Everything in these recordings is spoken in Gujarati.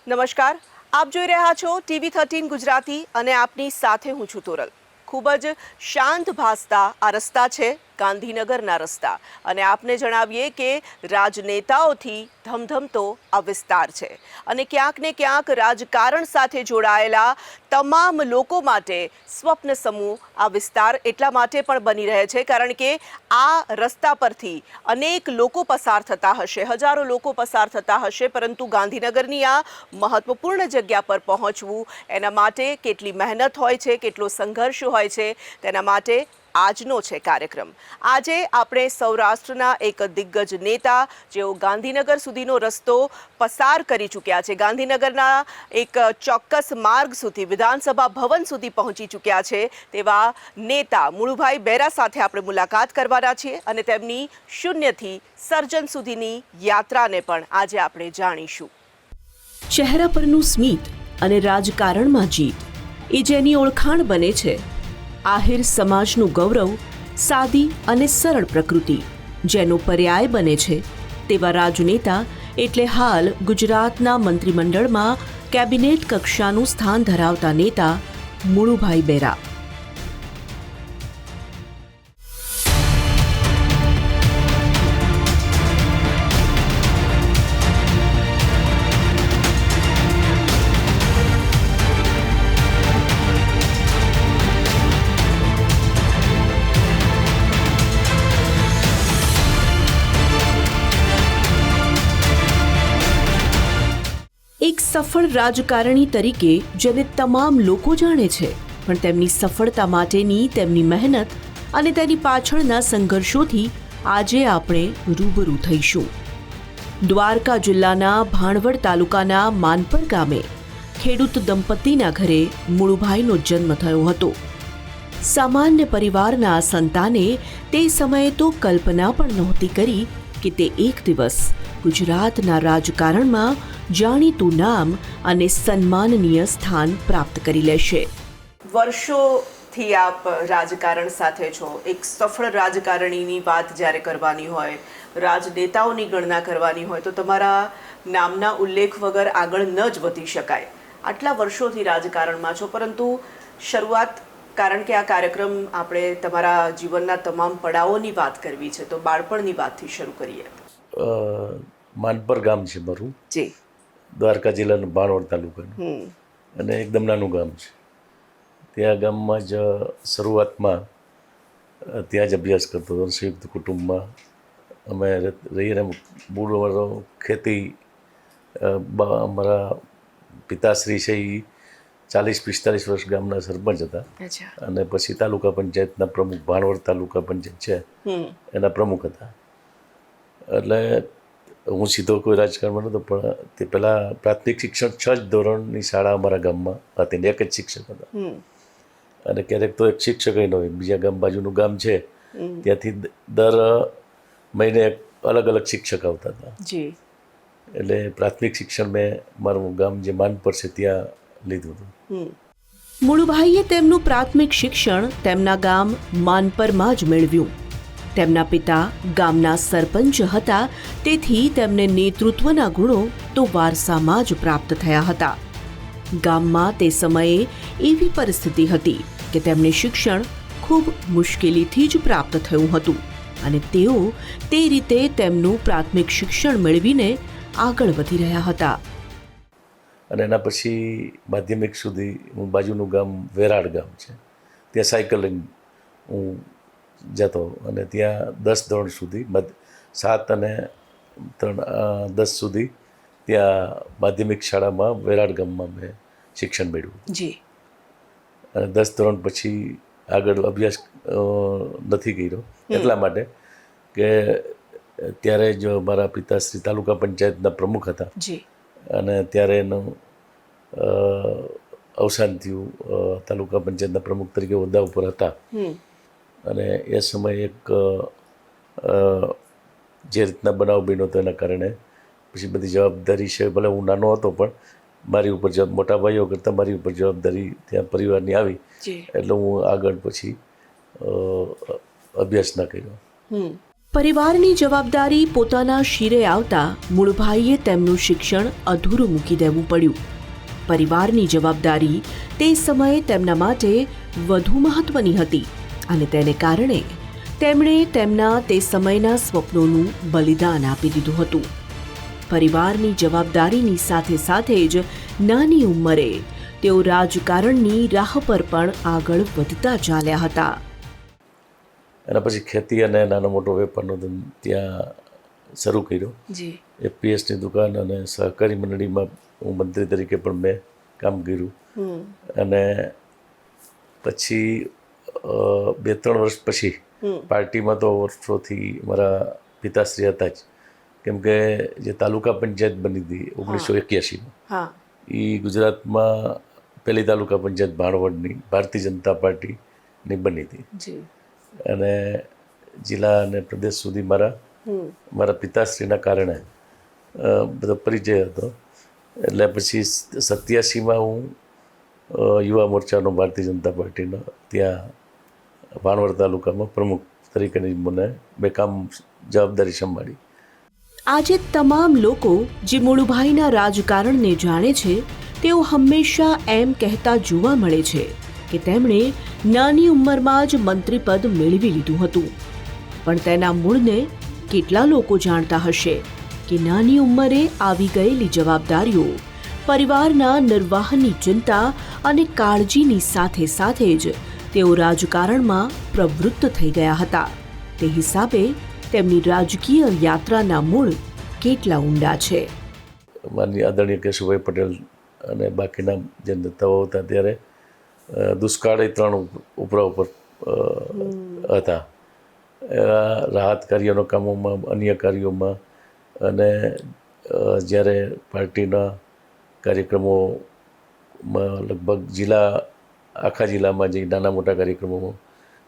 નમસ્કાર, આપ જોઈ રહ્યા છો TV13 ગુજરાતી અને આપની સાથે હું છું તોરલ। ખૂબ જ શાંત ભાસતા આ રસ્તા છે ગાંધીનગરના રસ્તા અને આપને જણાવીએ કે રાજનેતાઓથી ધમધમતો આ વિસ્તાર છે અને ક્યાંક ને ક્યાંક રાજકારણ સાથે જોડાયેલા તમામ લોકો માટે સ્વપ્ન સમૂહ આ વિસ્તાર એટલા માટે પણ બની રહે છે કારણ કે આ રસ્તા પરથી અનેક લોકો પસાર થતા હશે, હજારો લોકો પસાર થતા હશે, પરંતુ ગાંધીનગરની આ મહત્વપૂર્ણ જગ્યા પર પહોંચવું એના માટે કેટલી મહેનત હોય છે, કેટલો સંઘર્ષ હોય છે, તેના માટે આજનો છે કાર્યક્રમ। આજે આપણે સૌરાષ્ટ્રના એક દિગ્ગજ નેતા જેઓ ગાંધીનગર સુધીનો રસ્તો પસાર કરી ચૂક્યા છે, ગાંધીનગરના એક ચોક્કસ માર્ગ સુધી, વિધાનસભા ભવન સુધી પહોંચી ચૂક્યા છે તેવા નેતા મુળુભાઈ બેરા સાથે આપણે મુલાકાત કરવાના છીએ અને તેમની શૂન્યથી સર્જન સુધીની યાત્રાને પણ આજે આપણે જાણીશું। ચહેરા પરનું સ્મિત અને રાજકારણમાં જીત એ જેની ઓળખાણ બને છે, આહિર સમાજનું ગૌરવ, સાદી અને સરળ પ્રકૃતિ જેનો પર્યાય બને છે તેવા રાજનેતા એટલે હાલ ગુજરાતના મંત્રીમંડળમાં કેબિનેટ કક્ષાનું સ્થાન ધરાવતા નેતા મુળુભાઈ બેરા। એક સફળ રાજકારણી તરીકે જેને તમામ લોકો જાણે છે, પણ તેમની સફળતા માટેની તેમની મહેનત અને તેની પાછળના સંઘર્ષોથી આજે આપણે રૂબરૂ થઈશું। દ્વારકા જિલ્લાના ભાણવડ તાલુકાના માનપર ગામે ખેડૂત દંપતીના ઘરે મુળુભાઈનો જન્મ થયો હતો। સામાન્ય પરિવારના સંતાને તે સમયે તો કલ્પના પણ નહોતી કરી કે તે એક દિવસ ગુજરાતના રાજકારણમાં જાણીતું નામ અને સન્માનનીય સ્થાન પ્રાપ્ત કરી લેશે। વર્ષોથી આપ રાજકારણ સાથે છો, એક સફળ રાજકારણીની વાત જ્યારે કરવાની હોય, રાજનેતાઓની ગણના કરવાની હોય તો તમારા નામના ઉલ્લેખ વગર આગળ ન જ વધી શકાય। આટલા વર્ષોથી રાજકારણમાં છો, પરંતુ શરૂઆત, કારણ કે આ કાર્યક્રમ આપણે તમારા જીવનના તમામ પડાવોની વાત કરવી છે, તો બાળપણની વાતથી શરૂ કરીએ। માનપર ગામ છે મારું, જી, દ્વારકા જિલ્લાનું ભાણવડ તાલુકાનું અને એકદમ નાનું ગામ છે। ત્યાં ગામમાં જ શરૂઆતમાં ત્યાં જ અભ્યાસ કરતો હતો, સંયુક્ત કુટુંબમાં અમે રહીને મૂળ ખેતી, અમારા પિતાશ્રી છે એ 40-45 વર્ષ ગામના સરપંચ હતા અને પછી તાલુકા પંચાયતના પ્રમુખ, ભાણવડ તાલુકા પંચાયત છે એના પ્રમુખ હતા। એટલે હું સીધો કોઈ રાજકારણમાં નહોતો, પણ તે પહેલાં પ્રાથમિક શિક્ષણ 6 જ ધોરણની શાળા અમારા ગામમાં હતી, એક જ શિક્ષક હતા અને ક્યારેક તો એક શિક્ષક ન હોય, બીજા ગામ, બાજુનું ગામ છે ત્યાંથી દર મહિને અલગ અલગ શિક્ષક આવતા હતા। એટલે પ્રાથમિક શિક્ષણ મેં મારું ગામ જે માનપર છે ત્યાં લીધું હતું। મુળુભાઈએ તેમનું પ્રાથમિક શિક્ષણ તેમના ગામ માનપરમાં જ મેળવ્યું। તેમના પિતા ગામના સરપંચ હતા, તેથી તેમને નેતૃત્વના ગુણો તો વારસામાં જ પ્રાપ્ત થયા હતા। ગામમાં તે સમયે એવી પરિસ્થિતિ હતી કે તેમને શિક્ષણ ખૂબ મુશ્કેલીથી જ પ્રાપ્ત થયું હતું અને તેઓ તે રીતે તેમનું પ્રાથમિક શિક્ષણ મેળવીને આગળ વધી રહ્યા હતા। અને એના પછી માધ્યમિક સુધી હું બાજુનું ગામ વેરાડ ગામ છે ત્યાં સાયકલ લઈને હું જતો અને ત્યાં 10 ધોરણ સુધી, 7 અને 10 સુધી ત્યાં માધ્યમિક શાળામાં વેરાડ ગામમાં મેં શિક્ષણ મેળવ્યું અને 10 ધોરણ પછી આગળ અભ્યાસ નથી કર્યો એટલા માટે કે ત્યારે જો મારા પિતાશ્રી તાલુકા પંચાયતના પ્રમુખ હતા અને ત્યારે એનું અવસાન થયું, તાલુકા પંચાયતના પ્રમુખ તરીકે હોદ્દા ઉપર હતા અને એ સમયે એક જે રીતના બનાવ બન્યો હતો એના કારણે પછી બધી જવાબદારી છે, ભલે હું નાનો હતો પણ મારી ઉપર મોટા ભાઈઓ કરતાં મારી ઉપર જવાબદારી ત્યાં પરિવારની આવી એટલે હું આગળ પછી અભ્યાસ ના કર્યો। પરિવારની જવાબદારી પોતાના શિરે આવતા મુળભાઈએ તેમનું શિક્ષણ અધૂરું મૂકી દેવું પડ્યું. પરિવારની જવાબદારી તે સમયે તેમના માટે વધુ મહત્વની હતી અને તેને કારણે તેમણે તેમના તે સમયના સ્વપ્નોનું બલિદાન આપી દીધું હતું. પરિવારની જવાબદારીની સાથે સાથે જ નાની ઉંમરે તેઓ રાજકારણની રાહ પર પણ આગળ વધતા ચાલ્યા હતા. એના પછી ખેતી અને નાનો મોટો વેપારનો ધંધો ત્યાં શરૂ કર્યો. એપીએસની દુકાન અને સહકારી મંડળીમાં હું મંત્રી તરીકે પણ મેં કામ કર્યું. અને પછી 2-3 વર્ષ પછી પાર્ટીમાં તો વર્ષોથી મારા પિતાશ્રી હતા જ, કેમ કે જે તાલુકા પંચાયત બની હતી 1981માં, એ ગુજરાતમાં પહેલી તાલુકા પંચાયત ભાણવડની ભારતીય જનતા પાર્ટીની બની હતી. અને જિલ્લા અને પ્રદેશ સુધી મારા પિતાશ્રીના કારણે બધો પરિચય હતો. એટલે પછી 87માં હું યુવા મોરચાનો ભારતીય જનતા પાર્ટીનો ત્યાં ભાણવડ તાલુકામાં પ્રમુખ તરીકેની મેં કામ જવાબદારી સંભાળી. આજે તમામ લોકો જે મુળુભાઈના રાજકારણને જાણે છે તેઓ હંમેશા એમ કહેતા જોવા મળે છે કે તેમણે નાની ઉંમરમાં જ મંત્રીપદ મેળવી લીધું હતું. પણ તેના મૂળને કેટલા લોકો જાણતા હશે કે નાની ઉંમરે આવી ગયેલી જવાબદારીઓ, પરિવારના નિર્વાહની ચિંતા અને કાળજીની સાથે સાથે જ તેઓ રાજકારણમાં પ્રવૃત્ત થઈ ગયા હતા. તે હિસાબે તેમની રાજકીય યાત્રાના મૂળ કેટલા ઊંડા છે. માનનીય આદરણીય કેશુભાઈ પટેલ અને બાકીના જે નેતાઓ હતા ત્યારે દુષ્કાળ 3 ઉપરા ઉપર હતા. રાહત કાર્યોના કામોમાં, અન્ય કાર્યોમાં, અને જ્યારે પાર્ટીના કાર્યક્રમોમાં લગભગ આખા જિલ્લામાં જે નાના મોટા કાર્યક્રમોમાં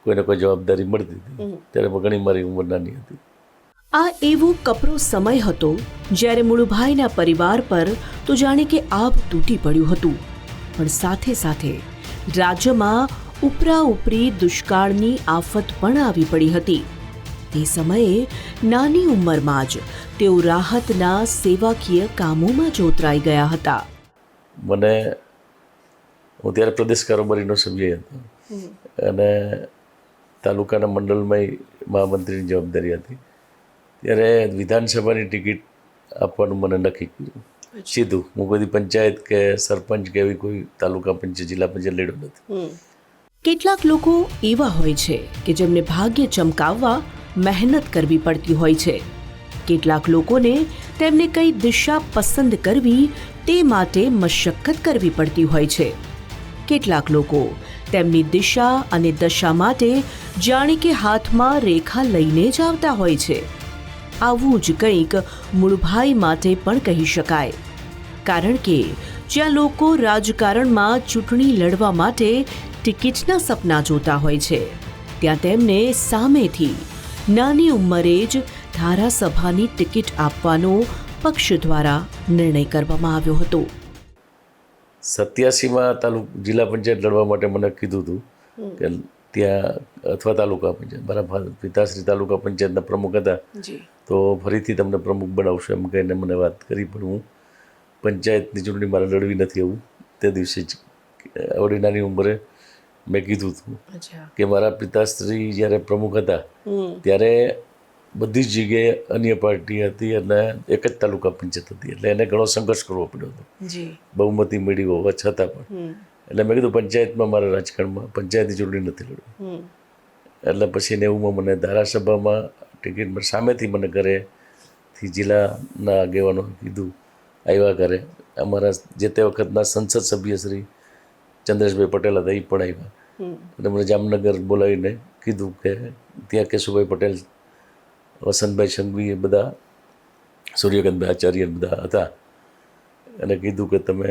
કોઈને કોઈ જવાબદારી મળતી હતી ત્યારે ઘણી મારી ઉંમર નાની હતી. આ એવો કપરો સમય હતો જ્યારે મુળુભાઈના પરિવાર પર તો જાણે કે આભ તૂટી પડ્યું હતું, પણ સાથે સાથે રાજ્યમાં ઉપરા ઉપરી દુષ્કાળની આફત પણ આવી પડી હતી. તે સમયે નાની ઉંમરમાં જ તેઓ રાહતના સેવાકીય કામોમાં જોતરાઈ ગયા હતા. હું ત્યારે પ્રદેશ કારોબારીનો સભ્ય હતો અને તાલુકાના મંડળમાં મહામંત્રીની જવાબદારી હતી. ત્યારે વિધાનસભાની ટિકિટ આપવાનું મને નક્કી કર્યું સીધું. હું બધી પંચાયત કે સરપંચ કે એવી કોઈ તાલુકા પંચાયત, જિલ્લા પંચાયત લડ્યો નથી. કેટલાક લોકો એવા હોય છે કે જેમને ભાગ્ય ચમકાવવા મહેનત કરવી પડતી હોય છે. કેટલાક લોકોને તેમને કઈ દિશા પસંદ કરવી તે માટે મશક્કત કરવી પડતી હોય છે. કેટલાક લોકો તેમની દિશા અને દશા માટે જાણે કે હાથમાં રેખા લઈને જ આવતા હોય છે. આવું જ કંઈક મુળભાઈ માટે પણ કહી શકાય. કારણ કે જ્યાં લોકો રાજકારણમાં ચૂંટણી લડવા માટે ટિકિટના સપના જોતા હોય છે, ત્યાં તેમને સામેથી નાની ઉંમરે જ ધારાસભાની ટિકિટ આપવાનો પક્ષ દ્વારા નિર્ણય કરવામાં આવ્યો હતો. 87માં જિલ્લા પંચાયત લડવા માટે મને કીધું હતું કે ત્યાં અથવા તાલુકા પંચાયત, મારા પિતાશ્રી તાલુકા પંચાયતના પ્રમુખ હતા, તો ફરીથી તમને પ્રમુખ બનાવશો એમ કહીને મને વાત કરી. પણ હું પંચાયતની ચૂંટણી મારે લડવી નથી એવું તે દિવસે જ આવડી નાની ઉંમરે મેં કીધું હતું કે મારા પિતાશ્રી જ્યારે પ્રમુખ હતા ત્યારે બધી જ જગ્યાએ અન્ય પાર્ટી હતી અને એક જ તાલુકા પંચાયત હતી, એટલે એને ઘણો સંઘર્ષ કરવો પડ્યો હતો બહુમતી મેળવી હોવા છતાં પણ. એટલે મેં કીધું પંચાયતમાં મારા રાજકારણમાં પંચાયતની ચૂંટણી નથી લડવી. એટલે પછી 90માં મને ધારાસભામાં ટિકિટ સામેથી મને ઘરેથી જિલ્લાના આગેવાનો કીધું આવ્યા ઘરે. અમારા જે તે વખતના સંસદ સભ્ય શ્રી ચંદ્રેશભાઈ પટેલ હતા, એ પણ આવ્યા. એટલે મને જામનગર બોલાવીને કીધું કે ત્યાં કેશુભાઈ પટેલ, વસંતભાઈ સંઘવી, એ બધા સૂર્યકાંતભાઈ આચાર્ય બધા હતા, અને કીધું કે તમે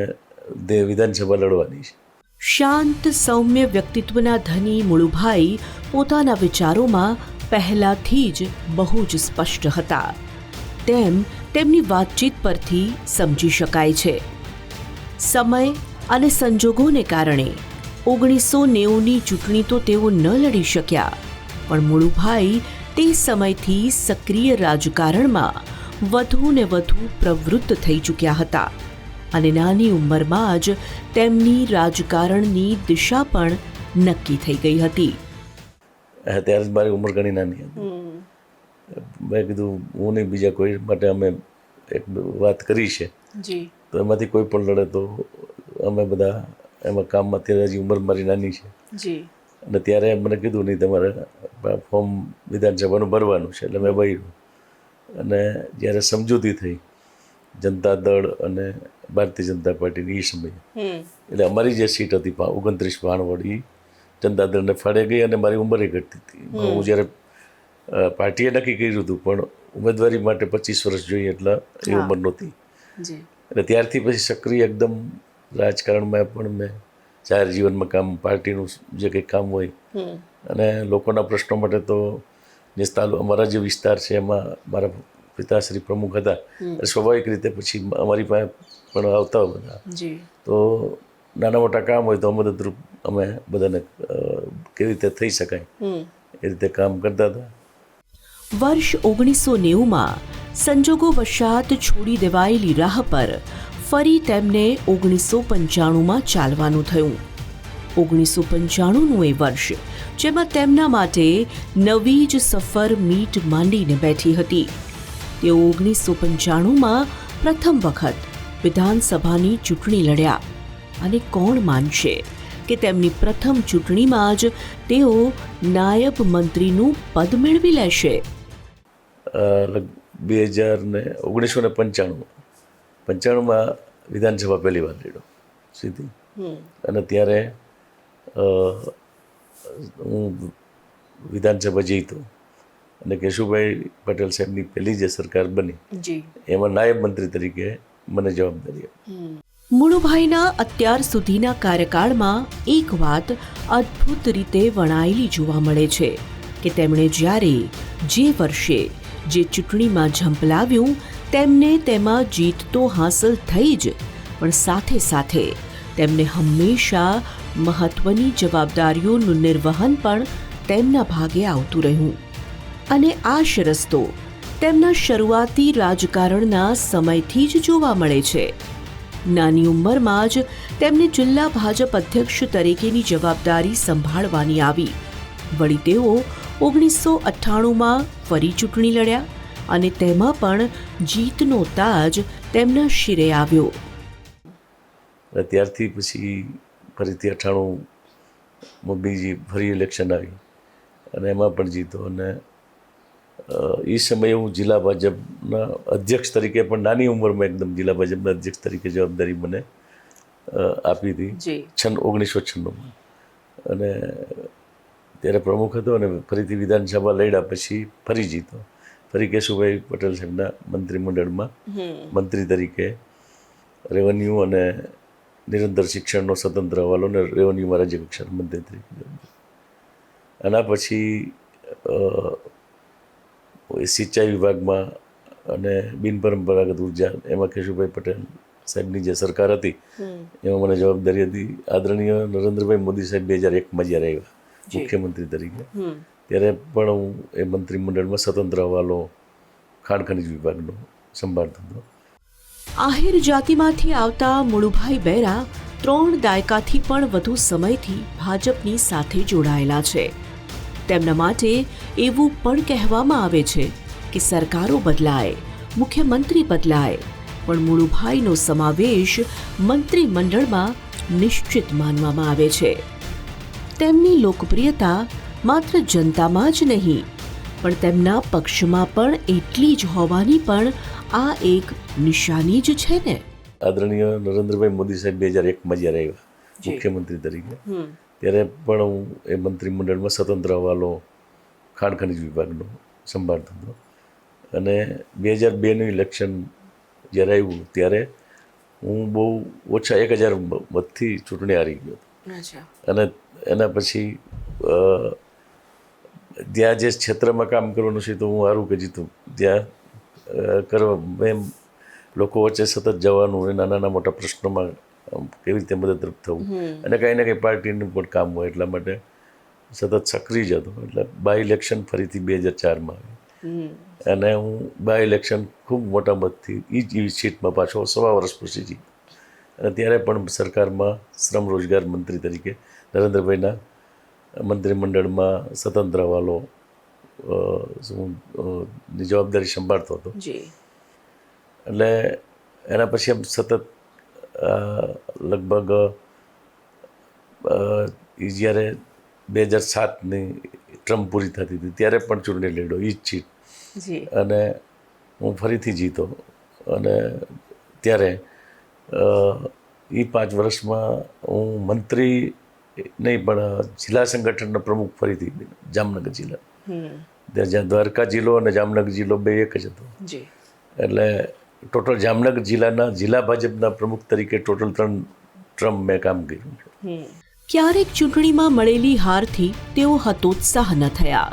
વિધાનસભા લડવાની છે. શાંત સૌમ્ય વ્યક્તિત્વના ધની મુળુભાઈ પોતાના વિચારોમાં પહેલાથી જ બહુ જ સ્પષ્ટ હતા. તેમની વાતચીત પરથી સમજી શકાય છે. સમય અને સંજોગોને કારણે 1990ની ચૂંટણી તો તેઓ ન લડી શક્યા, પણ મુળુભાઈ તે સમયથી સક્રિય રાજકારણમાં વધુ ને વધુ પ્રવૃત્ત થઈ ચૂક્યા હતા અને નાની ઉંમરમાં જ તેમની રાજકારણની દિશા પણ નક્કી થઈ ગઈ હતી. ત્યારે જ મારી ઉંમર ઘણી નાની હતી. મેં કીધું હું નહીં બીજા કોઈ માટે અમે એક વાત કરી છે તો એમાંથી કોઈ પણ લડે તો અમે બધા એમાં કામમાં ત્યારે હજી ઉંમર મારી નાની છે અને ત્યારે મને કીધું નહીં તમારે ફોર્મ વિધાનસભાનું ભરવાનું છે એટલે મેં ભર્યું અને જ્યારે સમજૂતી થઈ જનતા દળ અને ભારતીય જનતા પાર્ટીની એ સમયે એટલે અમારી જે સીટ હતી 29 ભાણવડ એ જનતા દળને ફાળે ગઈ અને મારી ઉંમરે ઘટતી હતી. હું જ્યારે પાર્ટીએ નક્કી કર્યું હતું પણ ઉમેદવારી માટે 25 વર્ષ જોઈએ એટલે એ ઉંમર નહોતી એટલે ત્યારથી પછી સક્રિય એકદમ રાજકારણમાં પણ મેં જાહેર જીવનમાં કામ પાર્ટીનું જે કંઈ કામ હોય અને લોકોના પ્રશ્નો માટે તો જે અમારા જે વિસ્તાર છે એમાં મારા પિતાશ્રી પ્રમુખ હતા એટલે સ્વાભાવિક રીતે પછી અમારી પાસે પણ આવતા હોય બધા તો નાના મોટા કામ હોય તો મદદરૂપ અમે બધાને કેવી રીતે થઈ શકાય એ રીતે કામ કરતા હતા. વર્ષ 1990માં સંજોગોવશાત છોડી દેવાયેલી રાહ પર ફરી તેમને 1995માં ચાલવાનું થયું. 1995નું એ વર્ષ જેમાં તેમના માટે નવી જ સફર મીટ માંડીને બેઠી હતી. તેઓ 1995માં પ્રથમ વખત વિધાનસભાની ચૂંટણી લડ્યા અને કોણ માનશે કે તેમની પ્રથમ ચૂંટણીમાં જ તેઓ નાયબ મંત્રીનું પદ મેળવી લેશે. 1995માં વિધાનસભા પહેલી વાર લડ્યો સીધી અને ત્યારે હું વિધાનસભા જીતો અને કેશુભાઈ પટેલ સાહેબની પહેલી જે સરકાર બની એમાં નાયબ મંત્રી તરીકે મને જવાબદારી આપી. મુળુભાઈના અત્યાર સુધીના કાર્યકાળમાં એક વાત અદ્ભુત રીતે વણાયેલી જોવા મળે છે કે તેમણે જ્યારે જે વર્ષે જે ચૂંટણીમાં ઝંપલાવ્યું તેમને તેમાં જીત તો હાંસલ થઈ જ પણ સાથે સાથે તેમને હંમેશા મહત્વની જવાબદારીઓનું નિર્વહન પણ તેમના ભાગે આવતું રહ્યું અને આ શરસ્તો તેમના શરૂઆતી રાજકારણના સમયથી જ જોવા મળે છે. નાની ઉંમરમાં જ તેમને જિલ્લા ભાજપ અધ્યક્ષ તરીકેની જવાબદારી સંભાળવાની આવી. વળી તેઓ 1998માં ફરી ચૂંટણી લડ્યા અને તેમાં પણ જીતનો તાજ તેમના શિરે આવ્યો. ત્યારથી પછી ફરીથી 98માં બીજી ફરી ઇલેક્શન આવી અને એમાં પણ જીતો અને એ સમયે હું જિલ્લા ભાજપના અધ્યક્ષ તરીકે પણ નાની ઉંમરમાં એકદમ જિલ્લા ભાજપના અધ્યક્ષ તરીકે જવાબદારી મને આપી હતી 1996માં અને ત્યારે પ્રમુખ હતો અને ફરીથી વિધાનસભા લડ્યા પછી ફરી જીતો ફરી કેશુભાઈ પટેલ સાહેબના મંત્રીમંડળમાં મંત્રી તરીકે રેવન્યુ અને નિરંતર શિક્ષણનો સ્વતંત્ર હવાલો અને રેવન્યુમાં રાજ્ય કક્ષાના મંત્રી તરીકે આના પછી સિંચાઈ વિભાગમાં અને બિનપરંપરાગત ઉર્જા એમાં કેશુભાઈ પટેલ સાહેબની જે સરકાર હતી એમાં મને જવાબદારી હતી. આદરણીય નરેન્દ્રભાઈ મોદી સાહેબ 2001માં જ્યારે આવ્યા મુખ્યમંત્રી તરીકે ત્યારે પણ હું એ મંત્રીમંડળમાં સ્વતંત્ર હવાલો ખાણ ખનિજ વિભાગનો સંભાળતો હતો. આહિર જાતિમાંથી આવતા મુળુભાઈ બેરા 3 દાયકાથી પણ વધુ સમયથી ભાજપની સાથે જોડાયેલા છે. તેમના માટે એવું પણ કહેવામાં આવે છે કે સરકારો બદલાય, મુખ્યમંત્રી બદલાય, પણ મુળુભાઈનો સમાવેશ મંત્રીમંડળમાં નિશ્ચિત માનવામાં આવે છે. તેમની લોકપ્રિયતા માત્ર જનતામાં જ નહીં પણ તેમના પક્ષમાં પણ એટલી જ હોવાની પણ આ એક નિશાની જ છે ને. આદરણીય નરેન્દ્રભાઈ મોદી સાહેબ 2001માં જ્યારે આવ્યા મુખ્યમંત્રી તરીકે ત્યારે પણ હું એ મંત્રીમંડળમાં સ્વતંત્ર હવાલો ખાણ ખનિજ વિભાગનો સંભાળતો હતો અને 2002નું ઇલેક્શન જ્યારે આવ્યું ત્યારે હું બહુ ઓછા 1000 મતથી ચૂંટણી હારી ગયો અને એના પછી ત્યાં જે ક્ષેત્રમાં કામ કરવાનું છે તો હું હારું કે જીતું ત્યાં કરવા એમ લોકો વચ્ચે સતત જવાનું અને નાના મોટા પ્રશ્નોમાં કેવી રીતે મદદરૂપ થવું અને કંઈ ને કંઈ પાર્ટીનું પણ કામ હોય એટલા માટે સતત સક્રિય જ હતો. એટલે બાય ઇલેક્શન ફરીથી 2004માં આવ્યું અને હું બાય ઇલેક્શન ખૂબ મોટા મતથી એ જ સીટમાં પાછો 1.25 વર્ષ પછી જીત્યો. અને ત્યારે પણ સરકારમાં શ્રમ રોજગાર મંત્રી તરીકે નરેન્દ્રભાઈના મંત્રીમંડળમાં સ્વતંત્ર હવાલો ની જવાબદારી સંભાળતો હતો. એટલે એના પછી આમ સતત લગભગ જ્યારે 2007ની ટર્મ પૂરી થતી હતી ત્યારે પણ ચૂંટણી લડ્યો એ જ સીટ અને હું ફરીથી જીતો. અને ત્યારે એ 5 વર્ષમાં હું મંત્રી નહીં પણ જિલ્લા સંગઠનનો પ્રમુખ ફરીથી જામનગર જિલ્લા, જ્યાં દ્વારકા જિલ્લો અને જામનગર જિલ્લો બે એક જ હતો. એટલે ટોટલ જામનગર જિલ્લાના જિલ્લા ભાજપના પ્રમુખ તરીકે ટોટલ 3 ટર્મ મેં કામ કર્યું. ક્યારેક ચૂંટણીમાં મળેલી હારથી તેઓ હતોત્સાહ ન થયા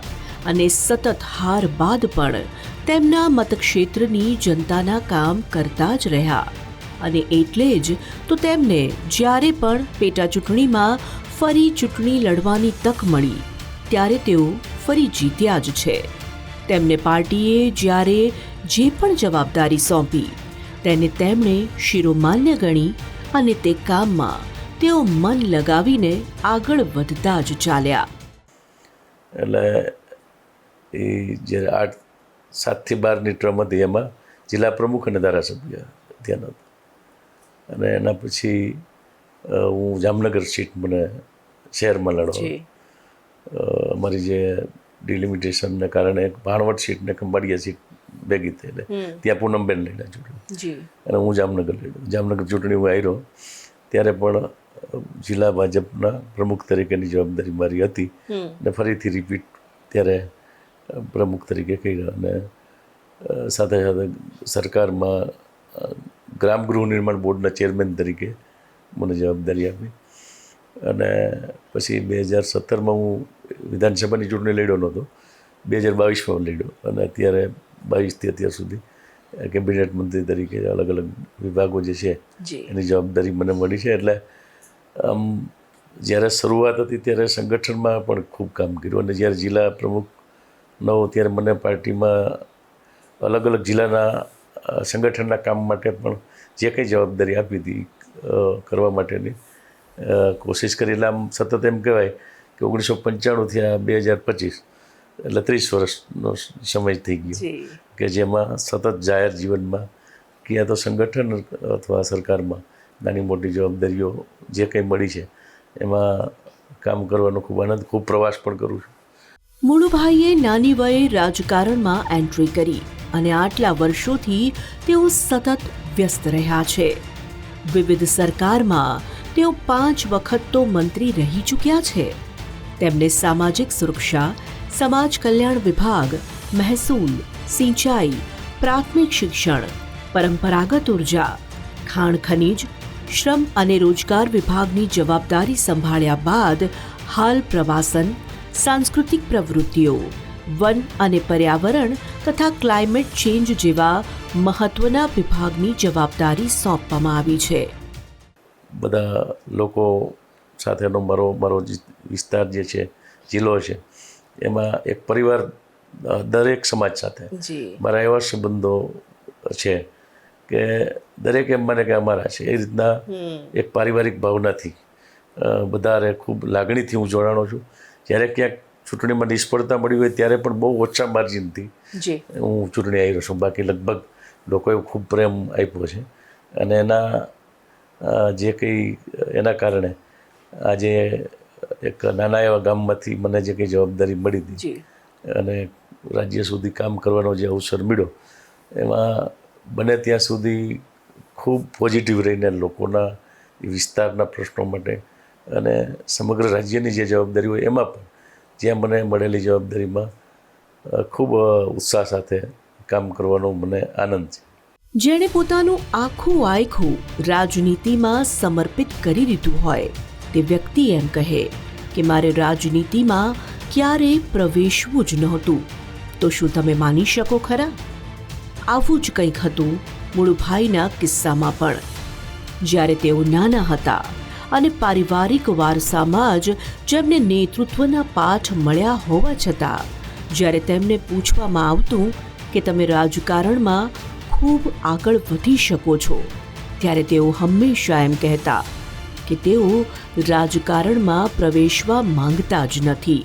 અને સતત હાર બાદ પણ તેમના મતક્ષેત્રની જનતાના કામ કરતા જ રહ્યા. અને એટલે જ તો તેમને જ્યારે પણ પેટા ચૂંટણીમાં ફરી ચૂંટણી લડવાની તક મળી ત્યારે તેઓ ફરી જીત્યા જ છે. તેમને પાર્ટીએ જ્યારે જે પણ જવાબદારી સોંપી તેને તેમણે શિરોમાન્ય ગણી અને તે કામમાં તેઓ મન લગાવીને આગળ વધતા જ ચાલ્યા. એટલે એ જ્યારે 7થી 12ની ટર્મ હતી એમાં જિલ્લા પ્રમુખ અને ધારાસભ્ય ત્યાં હતા. અને એના પછી હું જામનગર સીટ મને શહેરમાં લડવા, અમારી જે ડિલિમિટેશનને કારણે એક ભાણવડ સીટ ને ખંભાળિયા સીટ ભેગી થઈ, એટલે ત્યાં પૂનમબેન લડ્યા ચૂંટણી અને હું જામનગર લડ્યો. જામનગર ચૂંટણી હું આવ્યો ત્યારે પણ જિલ્લા ભાજપના પ્રમુખ તરીકેની જવાબદારી મારી હતી અને ફરીથી રિપીટ ત્યારે પ્રમુખ તરીકે કર્યા. અને સાથે સાથે સરકારમાં ગ્રામ ગૃહ નિર્માણ બોર્ડના ચેરમેન તરીકે મને જવાબદારી આપી. અને પછી 2017માં હું વિધાનસભાની ચૂંટણી લડ્યો નહોતો, 2022માં લડ્યો અને અત્યારે 22થી અત્યાર સુધી કેબિનેટ મંત્રી તરીકે અલગ અલગ વિભાગો જે છે એની જવાબદારી મને મળી છે. એટલે આમ જ્યારે શરૂઆત હતી ત્યારે સંગઠનમાં પણ ખૂબ કામ કર્યું અને જ્યારે જિલ્લા પ્રમુખ ન હોઉં ત્યારે મને પાર્ટીમાં અલગ અલગ જિલ્લાના સંગઠનના કામ માટે પણ જે કંઈ જવાબદારી આપી હતી કરવા માટેની કોશિશ કરી. એટલે આમ સતત એમ કહેવાય કે 1995થી આ 2025 એટલે 30 વર્ષનો સમય થઈ ગયો કે જેમાં સતત જાહેર જીવનમાં કે યા તો સંગઠન અથવા સરકારમાં નાની મોટી જવાબદારીઓ જે કંઈ મળી છે એમાં કામ કરવાનો ખૂબ આનંદ, ખૂબ પ્રવાસ પણ કરું છું. મુળુભાઈએ નાની વયે રાજકારણમાં એન્ટ્રી કરી અને આટલા વર્ષોથી તેઓ સતત વ્યસ્ત રહ્યા છે. વિવિધ સરકારમાં તેઓ 5 વખત તો મંત્રી રહી ચૂક્યા છે. તેમને સામાજિક સુરક્ષા, સમાજ કલ્યાણ વિભાગ, મહેસૂલ, સિંચાઈ, પ્રાથમિક શિક્ષણ, પરંપરાગત ઉર્જા, ખાણ ખનીજ, શ્રમ અને રોજગાર વિભાગની જવાબદારી સંભાળ્યા બાદ હાલ પ્રવાસન, સાંસ્કૃતિક પ્રવૃત્તિઓ, વન અને પર્યાવરણ તથા ક્લાઇમેટ ચેન્જ જેવા મહત્વના વિભાગની જવાબદારી સોંપવામાં આવી છે. બધા લોકો સાથેનો મારો વિસ્તાર જે છે, જિલ્લો છે, એમાં એક પરિવાર, દરેક સમાજ સાથે મારા એવા સંબંધો છે કે દરેક એમ માને કે અમારા છે. એ રીતના એક પારિવારિક ભાવનાથી બધારે ખૂબ લાગણીથી હું જોડાણો છું. જ્યારે ક્યાંક ચૂંટણીમાં નિષ્ફળતા મળી હોય ત્યારે પણ બહુ ઓછા માર્જિનથી હું ચૂંટણી આવ્યો છું. બાકી લગભગ લોકોએ ખૂબ પ્રેમ આપ્યો છે અને એના જે કંઈ એના કારણે આજે એક નાના એવા ગામમાંથી મને જે કંઈ જવાબદારી મળી હતી અને રાજ્ય સુધી કામ કરવાનો જે અવસર મળ્યો એમાં બને ત્યાં સુધી ખૂબ પોઝિટિવ રહીને લોકોના વિસ્તારના પ્રશ્નો માટે અને સમગ્ર રાજ્યની જે જવાબદારી હોય એમાં પણ જ્યાં મને મળેલી જવાબદારીમાં ખૂબ ઉત્સાહ સાથે કામ કરવાનો મને આનંદ છે. જેણે પોતાનું આખું આયખું રાજનીતિમાં સમર્પિત કરી દીધું હોય તે વ્યક્તિ એમ કહે કે મારે રાજનીતિમાં ક્યારેય પ્રવેશવું જ નહોતું, તો શું તમે માની શકો ખરા? આવું જ કંઈક હતું મુળુભાઈના કિસ્સામાં પણ. જ્યારે તેઓ નાના હતા અને પારિવારિક વારસામાં જ જેમને નેતૃત્વના પાઠ મળ્યા હોવા છતાં જ્યારે તેમને પૂછવામાં આવતું કે તમે રાજકારણમાં ખૂબ આગળ વધી શકો છો, ત્યારે તેઓ હંમેશા એમ કહેતા કે તેઓ રાજકારણમાં પ્રવેશવા માંગતા જ નથી.